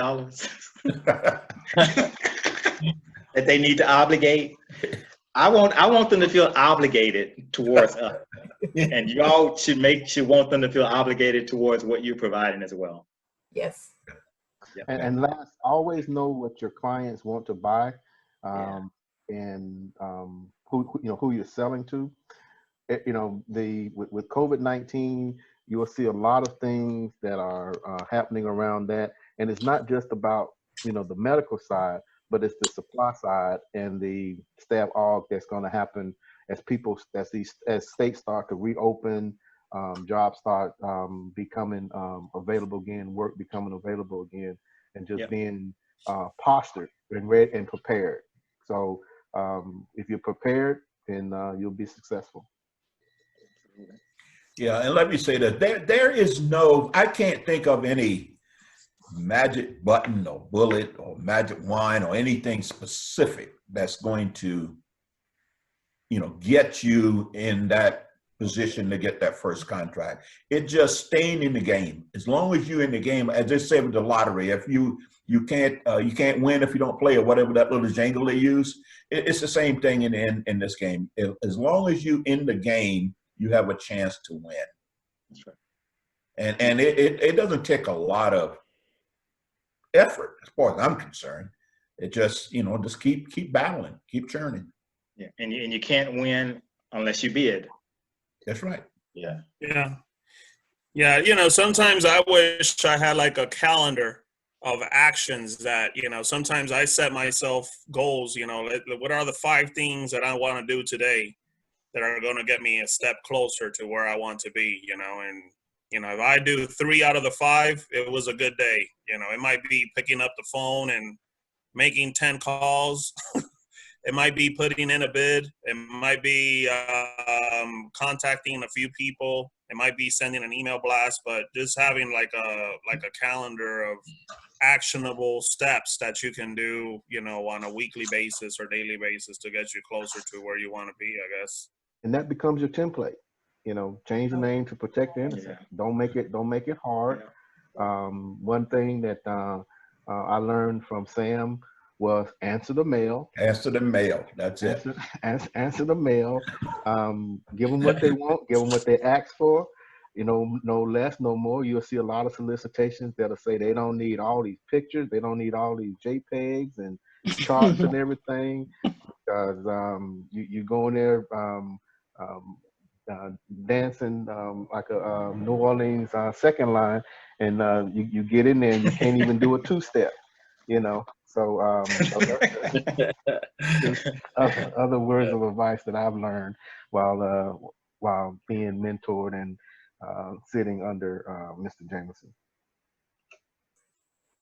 that they need to obligate. I want them to feel obligated towards us, and y'all should want them to feel obligated towards what you're providing as well. Yes. And last, always know what your clients want to buy, and who you're selling to. With COVID-19, you will see a lot of things that are happening around that, and it's not just about the medical side, but it's the supply side and the staff aug that's going to happen as states start to reopen, jobs start becoming available again, work becoming available again, and just being postured and ready and prepared. So if you're prepared, then you'll be successful. Yeah, and let me say that there is I can't think of any magic button or bullet or magic wine or anything specific that's going to, get you in that position to get that first contract. It's just staying in the game. As long as you're in the game, as they say with the lottery, if you can't win if you don't play, or whatever that little jingle they use, it's the same thing in this game. As long as you're in the game, you have a chance to win. That's right. And it doesn't take a lot of effort as far as I'm concerned. It just, just keep battling, keep churning. Yeah, and you can't win unless you bid. That's right. Yeah. Yeah. Sometimes I wish I had like a calendar of actions that, sometimes I set myself goals, what are the 5 things that I want to do today that are going to get me a step closer to where I want to be, and, if I do 3 out of the 5, it was a good day. It might be picking up the phone and making 10 calls. It might be putting in a bid. It might be contacting a few people. It might be sending an email blast, but just having like a calendar of actionable steps that you can do, on a weekly basis or daily basis to get you closer to where you want to be, I guess. And that becomes your template. Change the name to protect the innocent. Don't make it hard. One thing that I learned from Sam was answer the mail. Answer the mail. That's it. Answer the mail. Give them what they want. Give them what they ask for. No less, no more. You'll see a lot of solicitations that'll say they don't need all these pictures. They don't need all these JPEGs and charts and everything, because you go in there dancing like a New Orleans second line, and you get in there and you can't even do a two-step, you know. So just other words of advice that I've learned while being mentored and sitting under Mr. Jameson.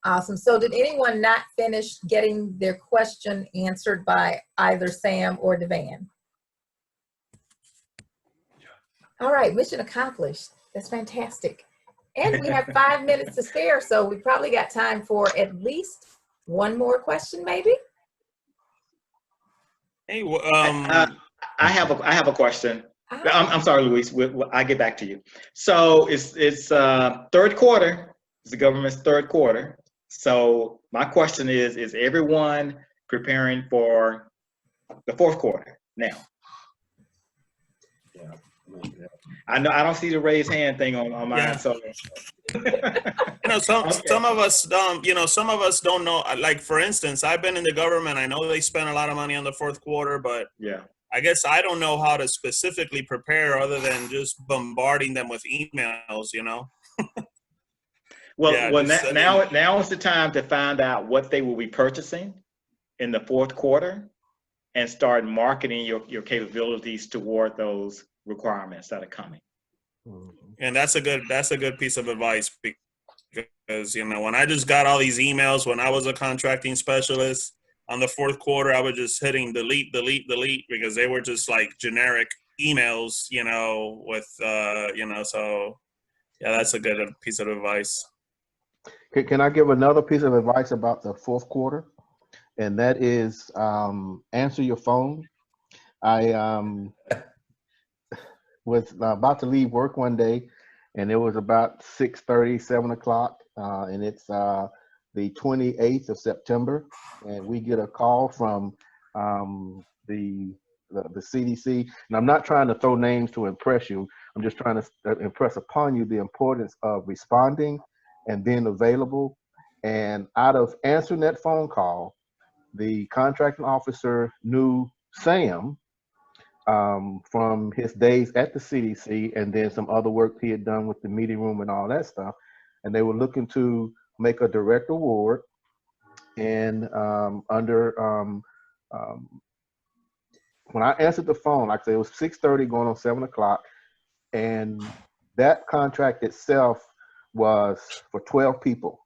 Awesome. So did anyone not finish getting their question answered by either Sam or Devan? All right, mission accomplished. That's fantastic. And we have 5 minutes to spare, so we probably got time for at least one more question, maybe. Hey, I have a question. I'm sorry, Luis. I'll get back to you. So it's third quarter. It's the government's third quarter. So my question is everyone preparing for the fourth quarter now? Yeah. I know I don't see the raised hand thing on mine. Yeah. So some of us don't. Some of us don't know. Like for instance, I've been in the government. I know they spend a lot of money on the fourth quarter, but yeah. I guess I don't know how to specifically prepare other than just bombarding them with emails. Well, now is the time to find out what they will be purchasing in the fourth quarter and start marketing your capabilities toward those requirements that are coming. And that's a good piece of advice, because when I just got all these emails when I was a contracting specialist on the fourth quarter, I was just hitting delete because they were just like generic emails, with so yeah, that's a good piece of advice. Can I give another piece of advice about the fourth quarter? And that is answer your phone. I was about to leave work one day, and it was about 6:30, 7 o'clock, and it's the 28th of September, and we get a call from the CDC. And I'm not trying to throw names to impress you. I'm just trying to impress upon you the importance of responding and being available. And out of answering that phone call, the contracting officer knew Sam from his days at the CDC and then some other work he had done with the meeting room and all that stuff. And they were looking to make a direct award. And when I answered the phone, like I said, it was 6:30 going on 7 o'clock. And that contract itself was for 12 people.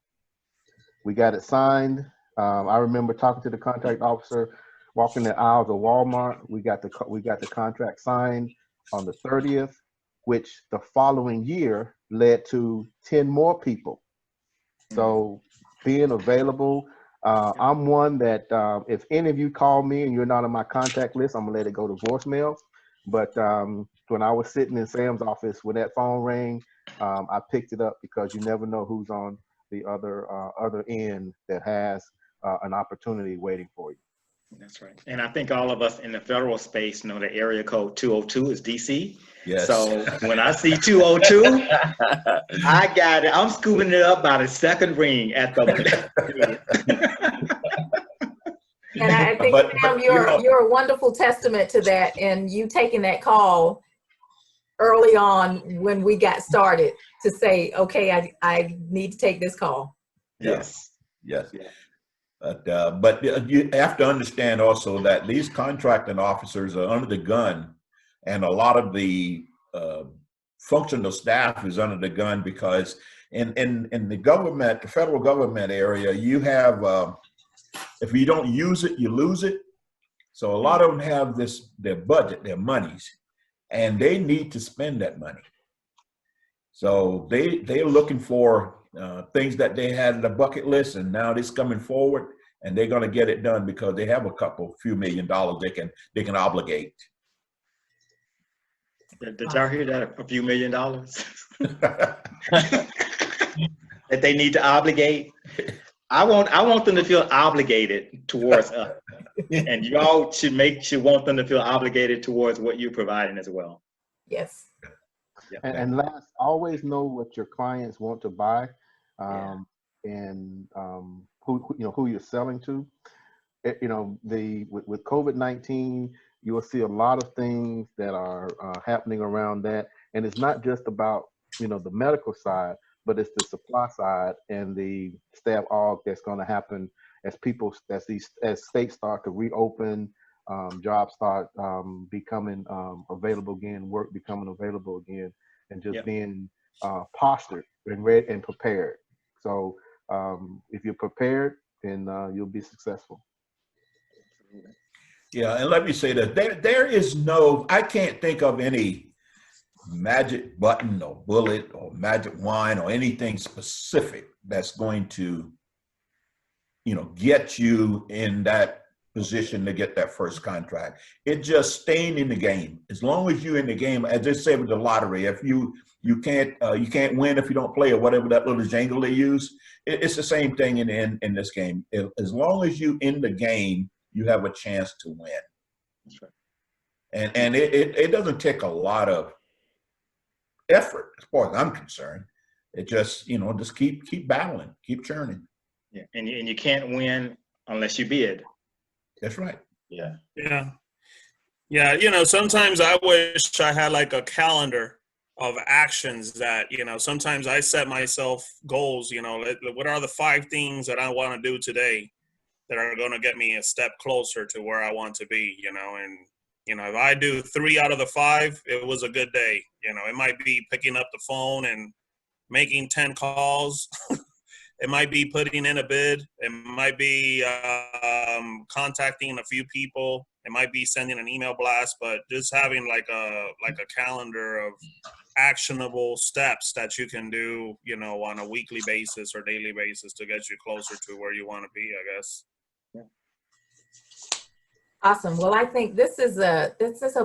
We got it signed. I remember talking to the contract officer, walking the aisles of Walmart. We got the contract signed on the 30th, which the following year led to 10 more people. So being available, I'm one that if any of you call me and you're not on my contact list, I'm gonna let it go to voicemail. But when I was sitting in Sam's office when that phone rang, I picked it up because you never know who's on the other end that has an opportunity waiting for you. That's right. And I think all of us in the federal space know the area code 202 is DC. Yes. So when I see 202, I got it. I'm scooping it up by the second ring at the. And I think, Sam, you're a wonderful testament to that, and you taking that call early on when we got started to say, okay, I need to take this call. Yes. Yes. Yeah. But you have to understand also that these contracting officers are under the gun, and a lot of the functional staff is under the gun because in the government, the federal government area, you have, if you don't use it, you lose it. So a lot of them have their budget, their monies, and they need to spend that money. So they're looking for things that they had in the bucket list, and now it's coming forward, and they're going to get it done because they have few $1 million they can obligate. Did y'all hear that? A few $1 million that they need to obligate. I want them to feel obligated towards us, and y'all should want them to feel obligated towards what you're providing as well. Yes. Yeah. And last, always know what your clients want to buy, and who you're selling to. With COVID-19, you will see a lot of things that are happening around that. And it's not just about, the medical side, but it's the supply side and the staff aug that's going to happen as states start to reopen, jobs start becoming available again, work becoming available again, and just Yep. being postured and ready and prepared. So if you're prepared, then you'll be successful. Yeah, and let me say that I can't think of any magic button or bullet or magic wine or anything specific that's going to, get you in that position to get that first contract. It's just staying in the game. As long as you're in the game, as they say with the lottery, if you can't win if you don't play, or whatever that little jingle they use, it's the same thing in this game. As long as you in the game, you have a chance to win. That's right. And it doesn't take a lot of effort as far as I'm concerned. It just, just keep battling, keep churning. Yeah, and you can't win unless you bid. That's right. Yeah. Yeah. Sometimes I wish I had like a calendar of actions that, sometimes I set myself goals, what are the 5 things that I want to do today that are going to get me a step closer to where I want to be, and, if I do 3 out of the 5, it was a good day. It might be picking up the phone and making 10 calls. It might be putting in a bid. It might be contacting a few people. It might be sending an email blast, but just having like a calendar of actionable steps that you can do, on a weekly basis or daily basis to get you closer to where you want to be, I guess. Awesome. Well, I think this is a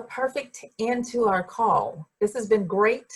perfect end to our call. This has been great.